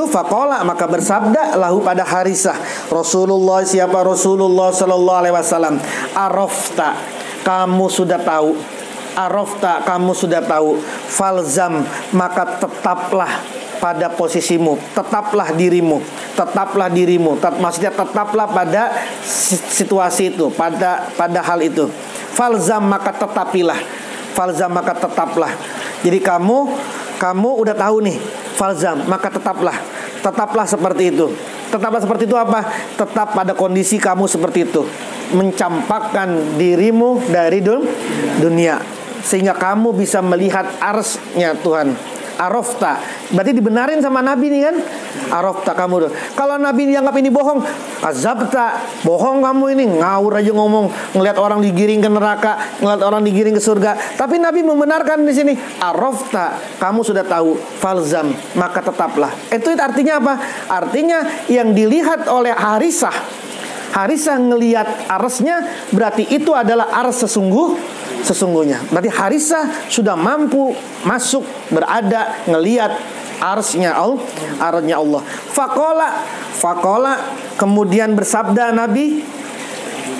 faqala, maka bersabda lahu pada Harisah, Rasulullah, siapa Rasulullah sallallahu alaihi wasallam, arafta, kamu sudah tahu, arafta, kamu sudah tahu, falzam, maka tetaplah pada posisimu, tetaplah dirimu, maksudnya tetaplah pada situasi itu, pada hal itu. Falzam, maka tetapilah, falzam, maka tetaplah. Jadi kamu udah tahu nih, falzam, maka tetaplah seperti itu. Tetaplah seperti itu apa? Tetap pada kondisi kamu seperti itu, mencampakkan dirimu dari dunia, sehingga kamu bisa melihat arsy-Nya Tuhan. Arafta, berarti dibenarin sama Nabi nih kan. Arafta, kamu tuh. Kalau Nabi dianggap ini bohong, azabta, bohong kamu ini, ngawur aja ngomong, ngelihat orang digiring ke neraka, ngelihat orang digiring ke surga. Tapi Nabi membenarkan di sini, arafta, kamu sudah tahu, falzam, maka tetaplah. Itu artinya apa? Artinya yang dilihat oleh Harisah ngelihat arsy-Nya, berarti itu adalah arsy sesungguhnya. Berarti Harisah sudah mampu masuk, berada, ngelihat arsy-Nya Allah. Faqala, kemudian bersabda Nabi.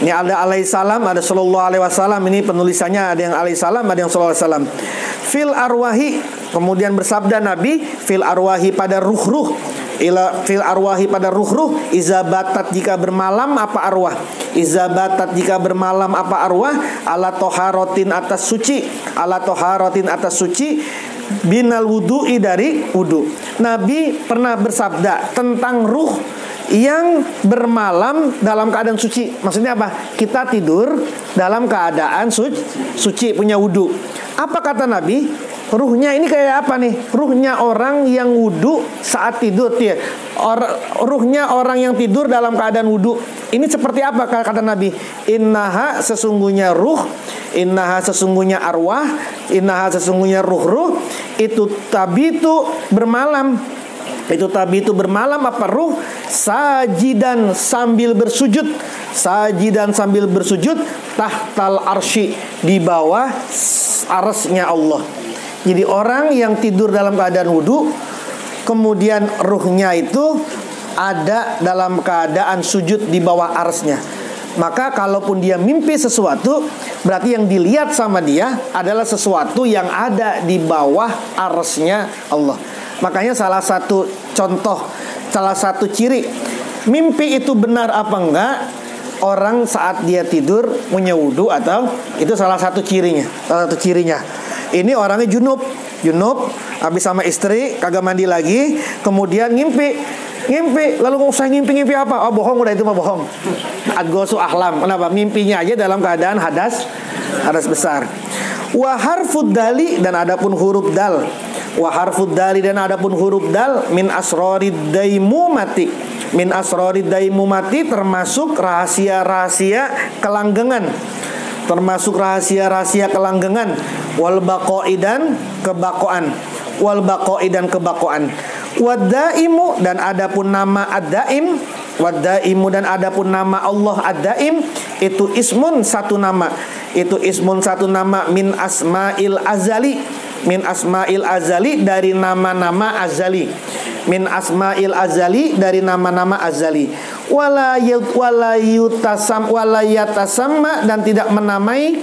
Ini ada alaihissalam, ada sallallahu alaihi wasallam. Ini penulisannya ada yang alaihissalam, ada yang sallallahu alaihi wasallam. Fil arwahi, kemudian bersabda Nabi, fil arwahi, pada ruh-ruh. ila fil arwahi pada ruh-ruh, iza batat jika bermalam apa arwah, iza batat jika bermalam apa arwah, ala toharotin atas suci, ala toharotin atas suci, binal wudu'i dari wudu. Nabi pernah bersabda tentang ruh yang bermalam dalam keadaan suci. Maksudnya apa? Kita tidur dalam keadaan suci, punya wudu. Apa kata Nabi? Ruhnya ini kayak apa nih? Ruhnya orang yang wudu saat tidur ya. Ruhnya orang yang tidur dalam keadaan wudu. Ini seperti apa kata Nabi? Innaha sesungguhnya ruh, innaha sesungguhnya arwah, innaha sesungguhnya ruh-ruh, itu tabitu bermalam. Itu tabitu bermalam apa ruh? Sajidan sambil bersujud, sajidan sambil bersujud, tahtal arsy, di bawah arsy-nya Allah. Jadi orang yang tidur dalam keadaan wudu, kemudian ruhnya itu ada dalam keadaan sujud di bawah arsy-nya, maka kalaupun dia mimpi sesuatu, berarti yang dilihat sama dia adalah sesuatu yang ada di bawah arsy-nya Allah. Makanya salah satu contoh, salah satu ciri mimpi itu benar apa enggak, orang saat dia tidur punya wudu, atau itu salah satu cirinya. Salah satu cirinya. Ini orangnya junub, habis sama istri kagak mandi lagi, kemudian ngimpi. Lalu saya ngimpi apa? Oh bohong, udah itu mah bohong. Adgosu ahlam. Kenapa? Mimpinya aja dalam keadaan hadas besar. Wa harfud dali, dan adapun huruf dal. Wa harfud dali, dan adapun huruf dal, min asrorid daimumati. Min asrorid daimumati, termasuk rahasia-rahasia kelanggengan. Termasuk rahasia-rahasia kelanggengan. Wal baqoi dan kebakoan. Wal baqoi dan kebakoan. Waddaimu, dan adapun nama ad-daim. Waddaimu, dan adapun nama Allah ad-daim, itu ismun satu nama. Itu ismun satu nama min asma'il azali. Min asma'il azali, dari nama-nama azali. Min asma'il azali, dari nama-nama azali. Walayatasamma, dan tidak menamai.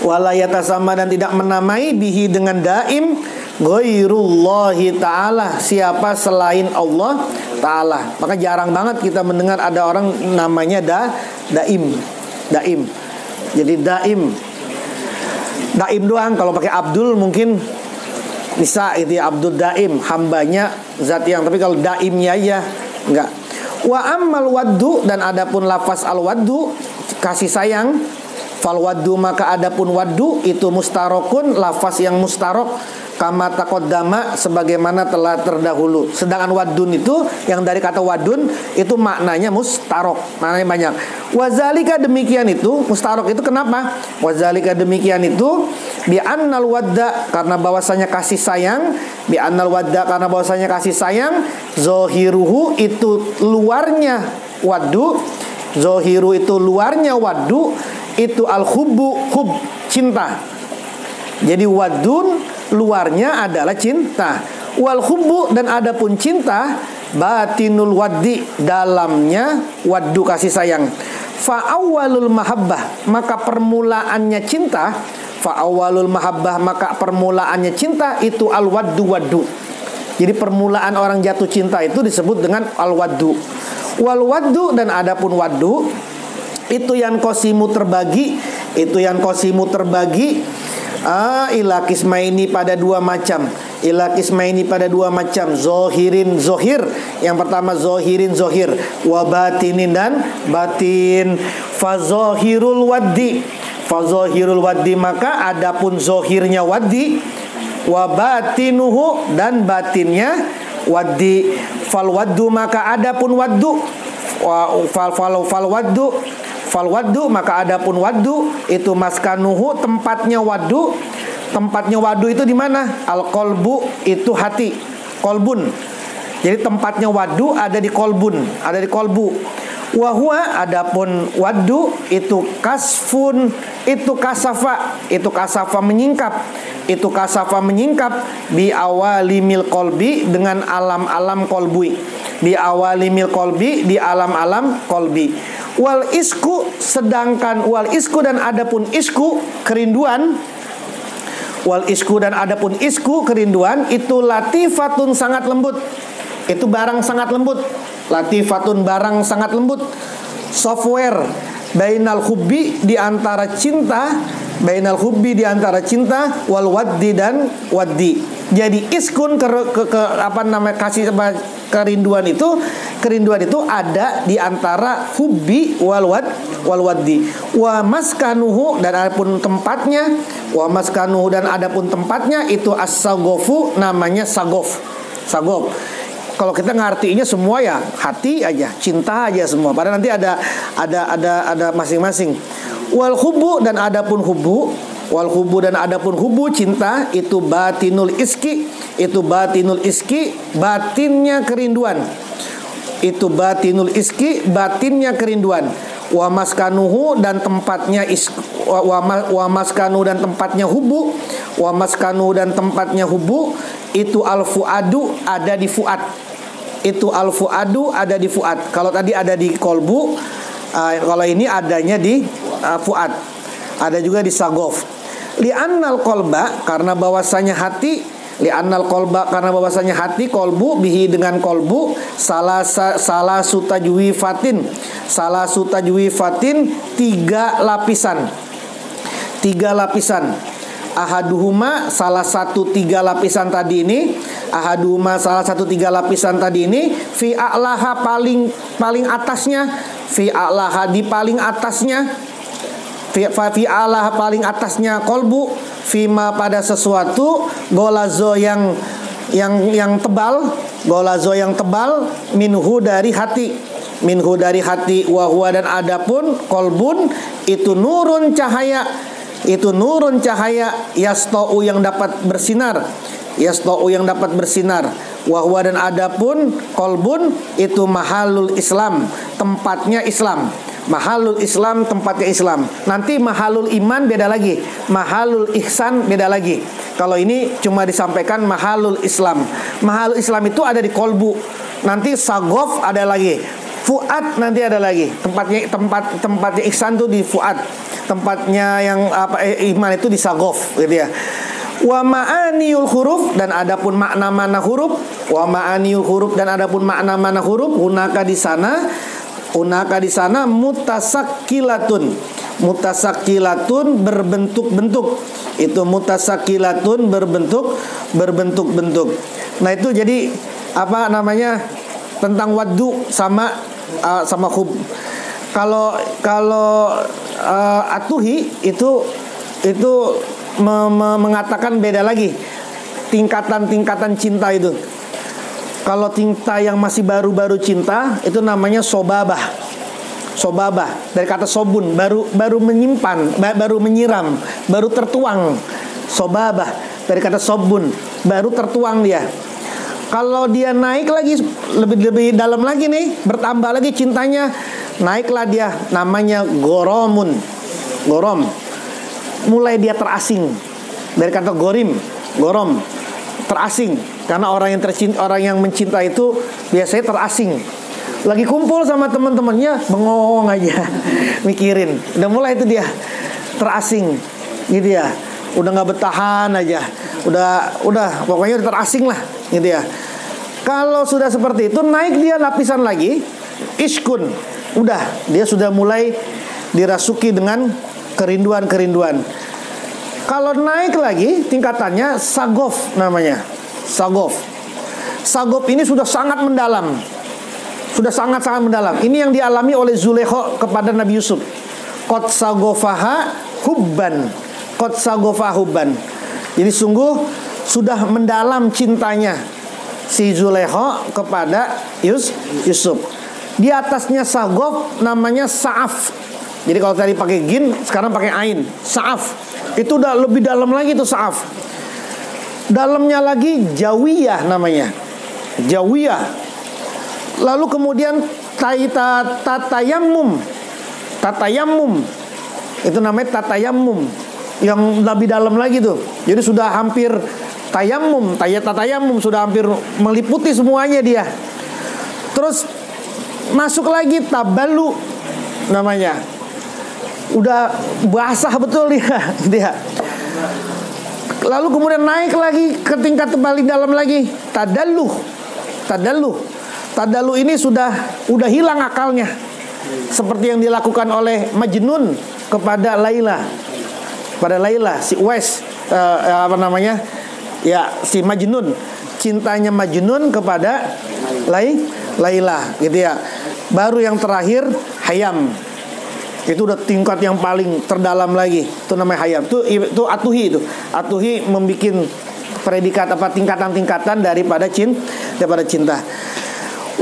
Walayatasamma, dan tidak menamai bihi dengan daim, ghairullahi ta'ala, siapa selain Allah ta'ala. Maka jarang banget kita mendengar ada orang namanya daim. Jadi daim doang. Kalau pakai Abdul mungkin bisa itu ya, Abdul Daim, hambanya zat yang. Tapi kalau daimnya aja enggak. Wa ammal waddu, dan adapun lafaz al waddu, kasih sayang. Fal waddu, maka adapun waddu itu mustarokun, lafaz yang mustarok, kama taqaddama, sebagaimana telah terdahulu. Sedangkan wadun itu yang dari kata wadun itu maknanya mustarok, maknanya banyak. Wazalika, demikian itu mustarok itu kenapa? Wazalika, demikian itu bi annal wadda, karena bahwasanya kasih sayang. Bi annal wadda, karena bahwasanya kasih sayang. Zohiruhu, itu luarnya waddu. Zohiru, itu luarnya waddu. Itu al-hubbu, hub, cinta. Jadi wadun luarnya adalah cinta. Wal hubbu, dan adapun cinta, batinul waddi, dalamnya waddu, kasih sayang. Fa awwalul mahabbah, maka permulaannya cinta. Fa awwalul mahabbah, maka permulaannya cinta itu al waddu waddu. Jadi permulaan orang jatuh cinta itu disebut dengan al waddu. Wal waddu, dan adapun waddu, itu yang kosimu terbagi. Itu yang kosimu terbagi ila kismaini, pada dua macam. Ila kismaini, pada dua macam. Zohirin, zohir. Yang pertama zohirin, zohir. Wa batinin, dan batin. Fazohirul waddi. Fazohirul waddi, maka adapun zohirnya waddi. Wa batinuhu, dan batinnya waddi. Fal waddu, maka adapun waddu. Fal waddu, maka adapun waddu itu maskanuhu, tempatnya waddu. Tempatnya waddu itu di mana? Al qalbu, itu hati, kolbun. Jadi tempatnya waddu ada di kolbun, ada di kolbu. Wa huwa, adapun waddu itu kasfun, itu kasafa, itu kasafa menyingkap. Itu kasafa menyingkap bi awalimil qalbi, dengan alam-alam kolbui. Bi awalimil qalbi, di alam-alam kolbi. Wal isku, sedangkan wal isku, dan adapun isku, kerinduan. Wal isku, dan adapun isku, kerinduan, itu latifatun, sangat lembut. itu barang sangat lembut. Latifatun barang sangat lembut. Software bainal hubbi di antara cinta, bainal hubbi di antara cinta, wal waddi dan waddi. Jadi iskun kasih kerinduan itu ada di antara hubbi wal waddi. Wa maskanuhu dan adapun tempatnya, wa maskanuhu dan adapun tempatnya itu as-sagofu, namanya sagof. Sagof. Kalau kita ngartiinnya semua ya hati aja, cinta aja semua. Padahal nanti ada masing-masing. Wal hubbu dan adapun hubbu, wal hubbu dan adapun hubbu cinta itu batinul iski, itu batinul iski, batinnya kerinduan. Itu batinul iski, batinnya kerinduan. Wa maskanuhu dan tempatnya wa maskanu dan tempatnya hubbu, wa maskanu dan tempatnya hubbu itu al-fuadu, ada di fuad. Itu al-fuadu ada di fuad. Kalau tadi ada di kolbu, kalau ini adanya di fuad. Ada juga di sagof. Li'annal kolba, karena bahwasanya hati, li'annal kolba, karena bahwasanya hati, kolbu bihi dengan kolbu, salah sutajwifatin, salah sutajwifatin, 3 lapisan. 3 lapisan. Ahaduhuma, salah satu 3 lapisan tadi ini, ahaduhuma salah satu 3 lapisan tadi ini, fi a'laha paling atasnya, fi a'laha di paling atasnya, fi a'laha paling atasnya kolbu, fima pada sesuatu, golazo yang tebal, golazo yang tebal, minhu dari hati, minhu dari hati, wahwa dan adapun kolbun itu nurun cahaya. Itu nurun cahaya, yasta'u yang dapat bersinar, yasta'u yang dapat bersinar. Wahwa dan adapun kolbun itu mahalul Islam, tempatnya Islam. Mahalul Islam, tempatnya Islam. Nanti mahalul iman beda lagi, mahalul ihsan beda lagi. Kalau ini cuma disampaikan mahalul Islam. Mahalul Islam itu ada di kolbu. Nanti sagof ada lagi, fuad nanti ada lagi. Tempatnya ihsan itu di fuad. Tempatnya yang iman itu di sagof gitu ya. Wa ma'aniul huruf dan adapun makna-makna huruf, wa ma'aniul huruf dan adapun makna-makna huruf, hunaka di sana mutasakkilatun. Mutasakkilatun berbentuk-bentuk. Itu mutasakkilatun berbentuk-bentuk. Nah, itu jadi tentang waddu sama hub. Kalau atuhi itu mengatakan beda lagi tingkatan cinta itu. Kalau cinta yang masih baru-baru cinta itu namanya sobabah. Sobabah dari kata sobun, baru menyimpan, baru menyiram, baru tertuang. Sobabah dari kata sobun, baru tertuang dia. Kalau dia naik lagi lebih dalam lagi nih, bertambah lagi cintanya, naiklah dia, namanya goromun. Gorom. Mulai dia terasing. Dari kata gorim, gorom, terasing. Karena orang yang mencinta itu biasanya terasing. Lagi kumpul sama teman-temannya, bengong aja, mikirin. Udah mulai itu dia terasing, gitu ya. Udah nggak bertahan aja. Udah pokoknya udah terasing lah, gitu ya. Kalau sudah seperti itu, naik dia lapisan lagi, iskun. Udah, dia sudah mulai dirasuki dengan kerinduan-kerinduan. Kalau naik lagi tingkatannya sagof namanya. Sagof. Sagof ini sudah sangat mendalam. Sudah sangat-sangat mendalam. Ini yang dialami oleh Zulekho kepada Nabi Yusuf. Qad sagofaha hubban. Qad sagofaha hubban. Jadi sungguh sudah mendalam cintanya si Zulekho kepada Yusuf. Di atasnya sagof namanya sa'af. Jadi kalau tadi pakai gin, sekarang pakai ain. Sa'af. Itu udah lebih dalam lagi tuh sa'af. Dalamnya lagi jawiyah namanya. Jawiyah. Lalu kemudian tatayamum. Tatayamum. Itu namanya tatayamum. Yang lebih dalam lagi tuh. Jadi sudah hampir tayamum. Tatayamum sudah hampir meliputi semuanya dia. Terus masuk lagi taballu namanya. Udah basah betul dia. Lalu kemudian naik lagi ke tingkat paling dalam lagi, tadalluh. Tadallu ini sudah hilang akalnya. Seperti yang dilakukan oleh Majnun kepada Laila. Pada Laila si Uwais si Majnun, cintanya Majnun kepada Laila gitu ya. Baru yang terakhir Hayam. Itu udah tingkat yang paling terdalam lagi. Itu namanya Hayam. Itu Atuhi itu. Atuhi membikin predikat tingkatan-tingkatan daripada cinta.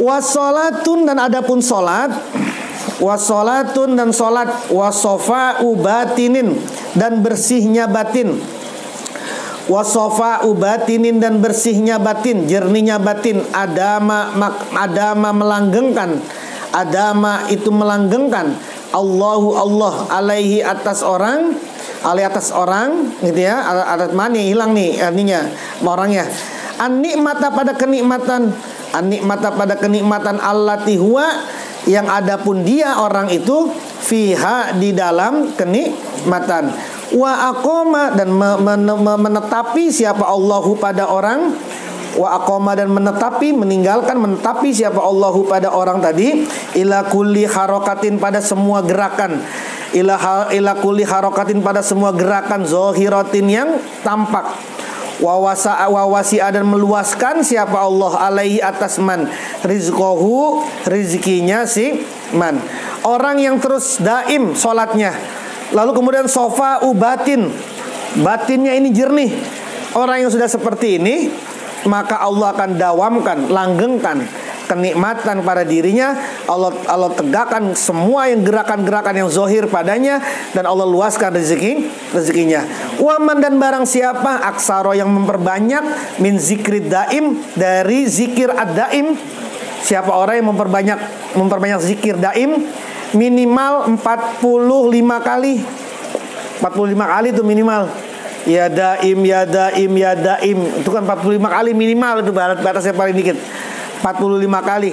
Wasolatun dan adapun solat. Wasolatun dan solat. Wasofa'u batinin dan bersihnya batin. Wasofa'u batinin dan bersihnya batin, jernihnya batin. Adama melanggengkan. Adama itu melanggengkan. Allah alaihi atas orang gitu ya. Atas mana hilang nih artinya orangnya. An-nikmata pada kenikmatan. An-nikmata pada kenikmatan allati huwa yang adapun dia orang itu fiha di dalam kenikmatan. Wa aqama dan menetapi siapa Allahu pada orang. Wa aqama dan menetapi siapa Allahu pada orang tadi. Ila kulli harokatin pada semua gerakan. Ila kulli harokatin pada semua gerakan zahiratin yang tampak. Wawasi'a dan meluaskan siapa Allah alaihi atas man rizqahu rizkinya si man. Orang yang terus daim solatnya, lalu kemudian sofa ubatin, batinnya ini jernih. Orang yang sudah seperti ini, maka Allah akan dawamkan, langgengkan kenikmatan pada dirinya. Allah tegakkan semua yang gerakan-gerakan yang zahir padanya, dan Allah luaskan rezekinya. Waman dan barang siapa aksaro yang memperbanyak min zikrid daim dari zikir ad-daim. Siapa orang yang memperbanyak zikir daim minimal 45 kali. 45 kali itu minimal. Ya daim, ya daim, ya daim. Itu kan 45 kali minimal, itu batasnya paling dikit. 45 kali.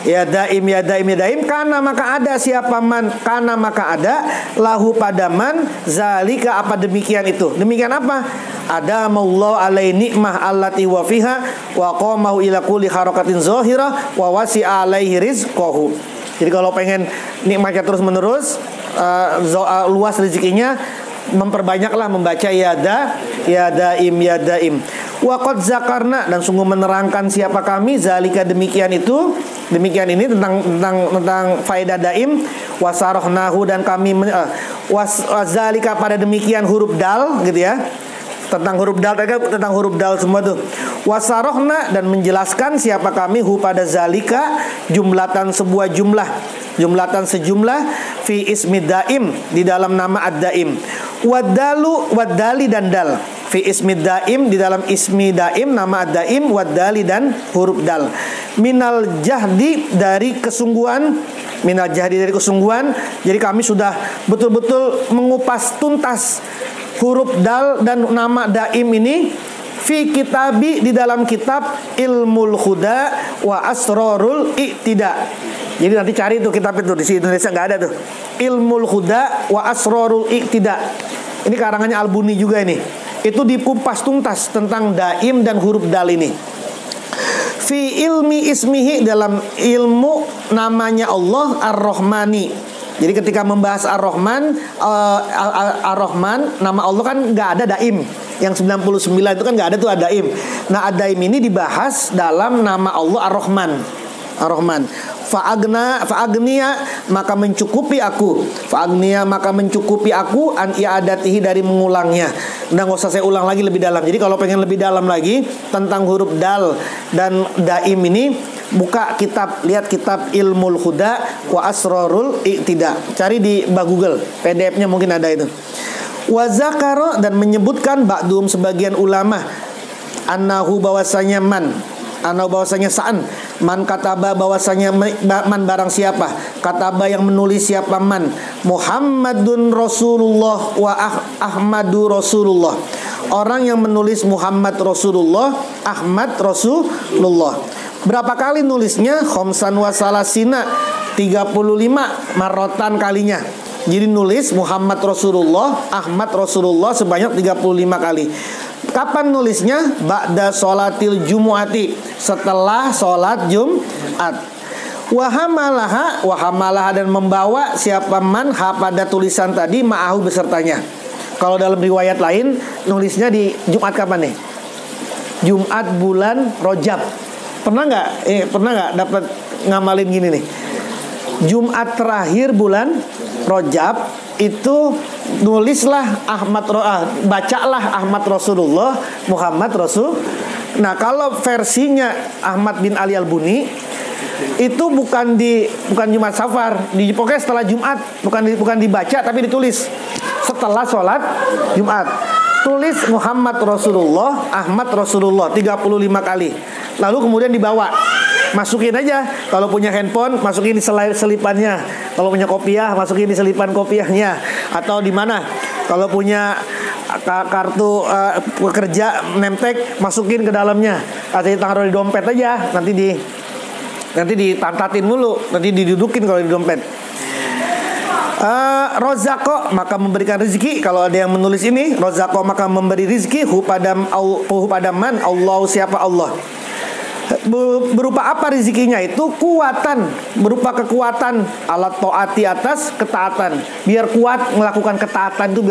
Ya daim, ya daim, ya daim. Karena maka ada siapa man, karena maka ada lahu padaman zalika apa demikian itu. Demikian apa? Ada maullahu alai nikmah allati wa fiha wa qamahu ila kulli harakatin zahira wa wasi'a alaihi rizqahu. Jadi kalau pengen nikmatnya terus menerus, luas rezekinya, memperbanyaklah membaca ya daim, ya daim. Wa qad zakarna dan sungguh menerangkan siapa kami zalika demikian itu, demikian ini tentang faedah daim. Wasarahnahu dan kami wazalika pada demikian huruf dal gitu ya. Tentang huruf dal semua tuh. Wasarahna dan menjelaskan siapa kami hu pada zalika jumlatan sebuah jumlah, jumlatan sejumlah fi ismi daim di dalam nama ad-daim. Wadali dan dal fi ismi daim di dalam ismi daim nama ad-daim, wadali dan huruf dal. Minal jahdi dari kesungguhan, minal jahdi dari kesungguhan. Jadi kami sudah betul-betul mengupas tuntas huruf dal dan nama daim ini fi kitabi di dalam kitab Ilmul Huda wa Asrarul Iqtida. Jadi nanti cari tuh kitab itu, di Indonesia nggak ada tuh. Ilmul Huda wa Asrarul Iqtida. Ini karangannya Albuni juga ini. Itu dikupas tuntas tentang daim dan huruf dal ini. Fi ilmi ismihi dalam ilmu namanya Allah Ar-Rahmani. Jadi ketika membahas Ar-Rahman, Ar-Rahman nama Allah kan nggak ada daim. Yang 99 itu kan nggak ada tuh daim. Nah ad-daim ini dibahas dalam nama Allah Ar-Rahman. Ar-Rahman. Fa'agniya maka mencukupi aku. Fa'agniya maka mencukupi aku an i'adatihi dari mengulangnya. Nah nggak usah saya ulang lagi lebih dalam. Jadi kalau pengen lebih dalam lagi tentang huruf dal dan daim ini, buka kitab, lihat kitab Ilmul Huda wa Asrarul Iqtida. Cari di Google, PDF-nya mungkin ada itu. Wa zakara dan menyebutkan ba'dum sebagian ulama annahu bahwasanya man, annahu bahwasanya sa'an, man kataba bahwasanya man barang siapa, kataba yang menulis siapa man, Muhammadun Rasulullah wa Ahmadu Rasulullah. Orang yang menulis Muhammad Rasulullah, Ahmad Rasulullah. Berapa kali nulisnya? Khomsan wa salasina, 35 marotan kalinya. Jadi nulis Muhammad Rasulullah, Ahmad Rasulullah sebanyak 35 kali. Kapan nulisnya? Ba'da sholatil jumu'ati, setelah sholat Jumat. Wahamalaha dan membawa siapa man ha pada tulisan tadi ma'ahu besertanya. Kalau dalam riwayat lain nulisnya di Jumat kapan nih? Jumat bulan Rajab. Pernah nggak dapat ngamalin gini nih? Jumat terakhir bulan Rajab itu nulislah bacalah Ahmad Rasulullah Muhammad Rasul. Nah, kalau versinya Ahmad bin Ali Al-Buni itu bukan Jumat Safar, pokoknya setelah Jumat, bukan dibaca tapi ditulis setelah sholat Jumat. Tulis Muhammad Rasulullah, Ahmad Rasulullah 35 kali. Lalu kemudian dibawa, masukin aja. Kalau punya handphone, masukin di selipannya. Kalau punya kopiah, masukin di selipan kopiahnya. Atau di mana? Kalau punya kartu pekerja nemtek, masukin ke dalamnya. Atau ditaruh di dompet aja. Nanti ditantatin dulu, nanti didudukin kalau di dompet. Rozako maka memberikan rezeki. Kalau ada yang menulis ini, rozako maka memberi rezeki hu pada man Allah, siapa Allah. Berupa apa rezekinya itu? Kuatan, berupa kekuatan, alat taati, atas ketaatan. Biar kuat melakukan ketaatan itu,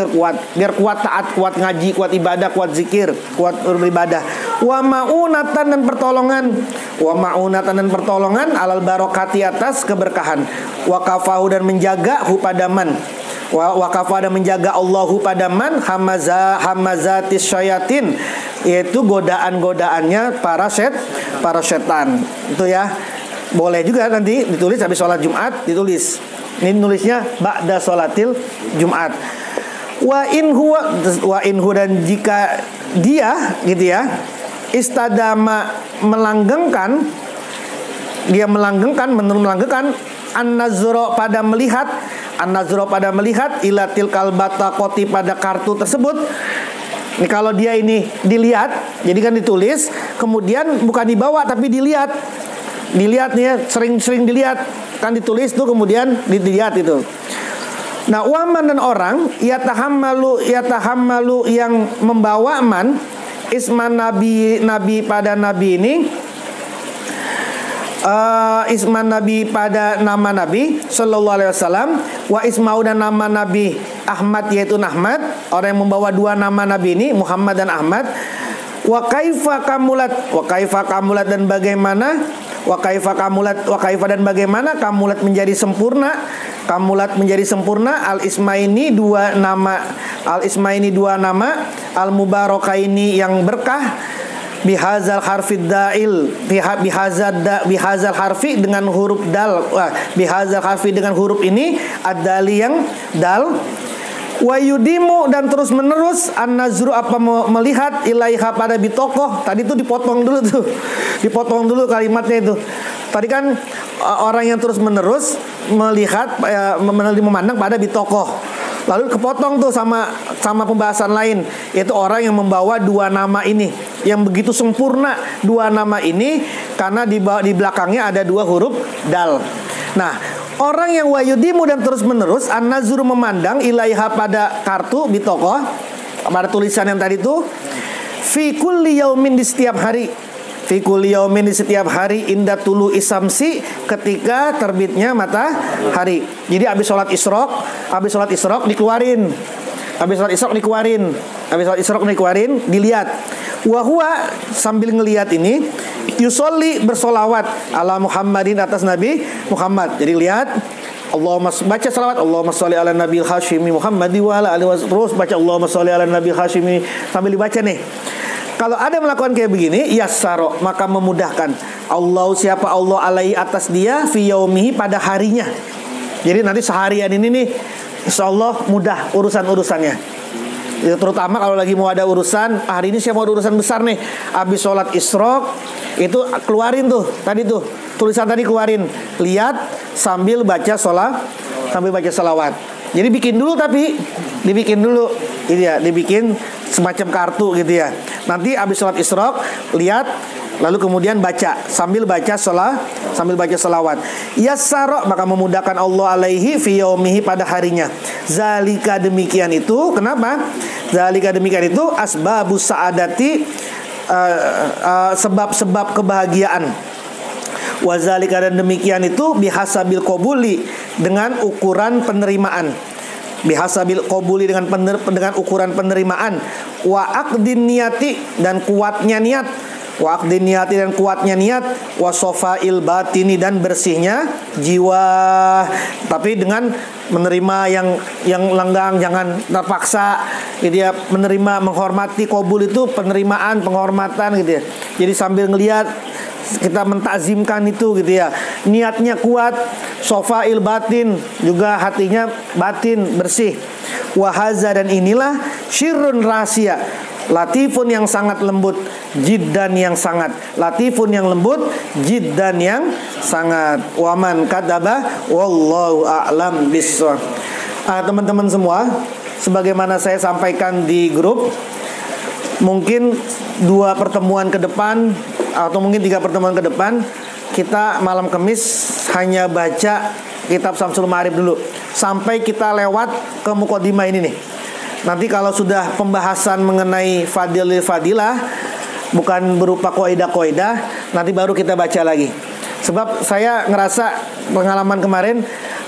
biar kuat taat, kuat ngaji, kuat ibadah, kuat zikir, kuat beribadah. Wa ma'unatan dan pertolongan alal barokati, atas keberkahan. Wa kafahu dan menjaga hu padaman. Wa kafa dan menjaga Allahu padaman hamazatis syayatin, yaitu godaan-godaannya para setan. Itu ya. Boleh juga nanti ditulis habis sholat Jumat, ditulis. Ini nulisnya ba'da sholatil Jumat. Wa inhu dan jika dia gitu ya, istadama melanggengkan an-nazro pada melihat ilatil kalbata koti pada kartu tersebut. Ini kalau dia ini dilihat, jadi kan ditulis, kemudian bukan dibawa tapi dilihat nih ya, sering dilihat, kan ditulis tuh kemudian dilihat itu. Nah, waman dan orang yatahammalu yang membawa man isman nabi pada nabi ini, isman nabi pada nama nabi sallallahu alaihi wasallam, wa ismau dan nama nabi Ahmad yaitu Ahmad, orang yang membawa dua nama nabi ini Muhammad dan Ahmad. Wa kaifa kamulat dan bagaimana kamulat menjadi sempurna al ismaini dua nama al mubarakaini yang berkah bihazal harfid da'il bihazal harfi dengan huruf dal, bihazal harfi dengan huruf ini ad-dali yang dal. Wa yudimu dan terus menerus an-nazru apa melihat ilaiha pada bitokoh. Tadi itu dipotong dulu kalimatnya itu. Tadi kan orang yang terus menerus melihat memandang pada bitokoh. Lalu kepotong tuh sama pembahasan lain, yaitu orang yang membawa dua nama ini yang begitu sempurna, dua nama ini karena di belakangnya ada dua huruf dal. Nah, orang yang wayudimu dan terus menerus an-nazru memandang ilaiha pada kartu bitokoh, pada tulisan yang tadi itu, fi kulli yaumin di setiap hari, inda tulu isamsi ketika terbitnya matahari. Jadi habis sholat isrok dikeluarin, dilihat. Wahua sambil ngelihat ini yusolli bersolawat ala Muhammadin atas Nabi Muhammad. Jadi lihat, Allahumma baca salawat, Allahumma sholli ala nabil hashimi Muhammad wa ala alihi, terus baca Allahumma sholli ala nabil hashimi sambil dibaca nih. Kalau ada melakukan kayak begini, yassaro maka memudahkan Allah, siapa Allah alaihi atas dia fi yaumihi pada harinya. Jadi nanti seharian ini nih insyaallah mudah urusan-urusannya. Ya, terutama kalau lagi mau ada urusan, hari ini saya mau ada urusan besar nih. Habis sholat isrok itu keluarin tuh tadi tuh tulisan tadi, keluarin, lihat sambil baca salawat. Jadi dibikin dulu ini ya, dibikin semacam kartu gitu ya. Nanti habis sholat isrok lihat Lalu kemudian sambil baca salawat. Yassara, maka memudahkan Allah alaihi fi yaumihi, pada harinya. Zalika, demikian itu. Kenapa? Zalika, demikian itu asbabus saadati, sebab-sebab kebahagiaan. Wazalika, dan demikian itu bihasabil qabuli, dengan ukuran penerimaan. Bihasabil qabuli, dengan ukuran penerimaan. Wa aqdin niyati, dan kuatnya niat. Wa aqdin niyati, dan kuatnya niat. Wa sofail batini, dan bersihnya jiwa. Tapi dengan menerima yang lenggang, jangan terpaksa gitu ya. Menerima, menghormati, qabul itu penerimaan, penghormatan gitu ya. Jadi sambil ngelihat kita mentakzimkan itu gitu ya. Niatnya kuat, sofail batin, juga hatinya batin bersih. Wahaza, dan inilah syirrun rahasia, latifun yang sangat lembut, jiddan yang sangat, latifun yang lembut, jiddan yang sangat. Waman kadaba wallahu a'lam bissawab. Teman-teman semua, sebagaimana saya sampaikan di grup, mungkin 2 pertemuan ke depan atau mungkin 3 pertemuan ke depan, kita malam Kamis hanya baca kitab Syamsul Ma'arif dulu sampai kita lewat ke Muqaddimah ini nih. Nanti kalau sudah pembahasan mengenai fadilah, bukan berupa kaidah-kaidah, nanti baru kita baca lagi. Sebab saya ngerasa pengalaman kemarin,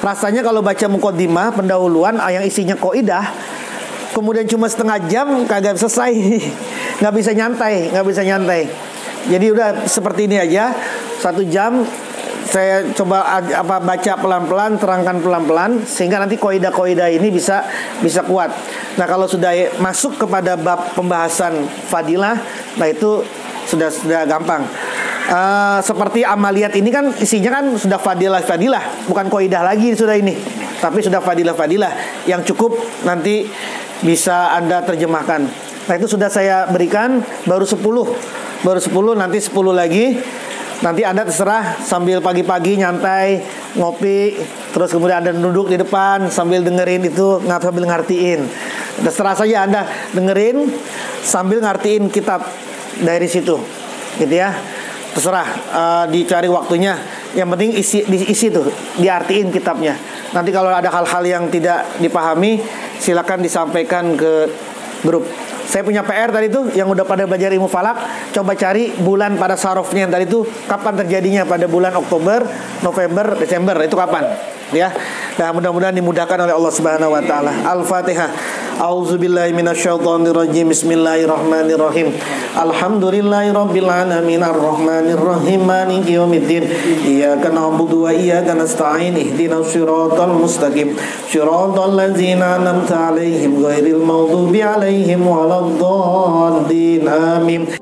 rasanya kalau baca Muqaddimah, pendahuluan yang isinya kaidah, kemudian cuma setengah jam kagak selesai. nggak bisa nyantai. Jadi udah seperti ini aja, 1 jam saya coba baca pelan-pelan, terangkan pelan-pelan, sehingga nanti kaidah-kaidah ini bisa kuat. Nah, kalau sudah masuk kepada bab pembahasan fadilah, nah itu sudah gampang. Seperti amaliyat ini kan isinya kan sudah fadilah, bukan kaidah lagi sudah ini, tapi sudah fadilah yang cukup nanti bisa Anda terjemahkan. Nah, itu sudah saya berikan, baru 10, nanti 10 lagi. Nanti Anda terserah, sambil pagi-pagi nyantai, ngopi, terus kemudian Anda duduk di depan sambil dengerin itu, sambil ngartiin. Terserah saja Anda dengerin sambil ngartiin kitab dari situ, gitu ya. Terserah, dicari waktunya. Yang penting diisi tuh, diartiin kitabnya. Nanti kalau ada hal-hal yang tidak dipahami, silakan disampaikan ke grup. Saya punya PR tadi itu, yang udah pada belajar ilmu falak, coba cari bulan pada sarofnya yang tadi itu, kapan terjadinya, pada bulan Oktober, November, Desember, itu kapan, ya. Nah, mudah-mudahan dimudahkan oleh Allah Subhanahu wa taala. Al-Fatihah. A'udzubillahi minasyaitonirrajim. Bismillahirrahmanirrahim. Alhamdulillahirabbil alamin arrahmanirrahim maliki yaumiddin. Iyyaka na'budu wa iyyaka nasta'in. Ihdinas siratal mustaqim. Siratal ladzina an'amta 'alaihim ghairil maghdubi 'alaihim waladdallin. Amin.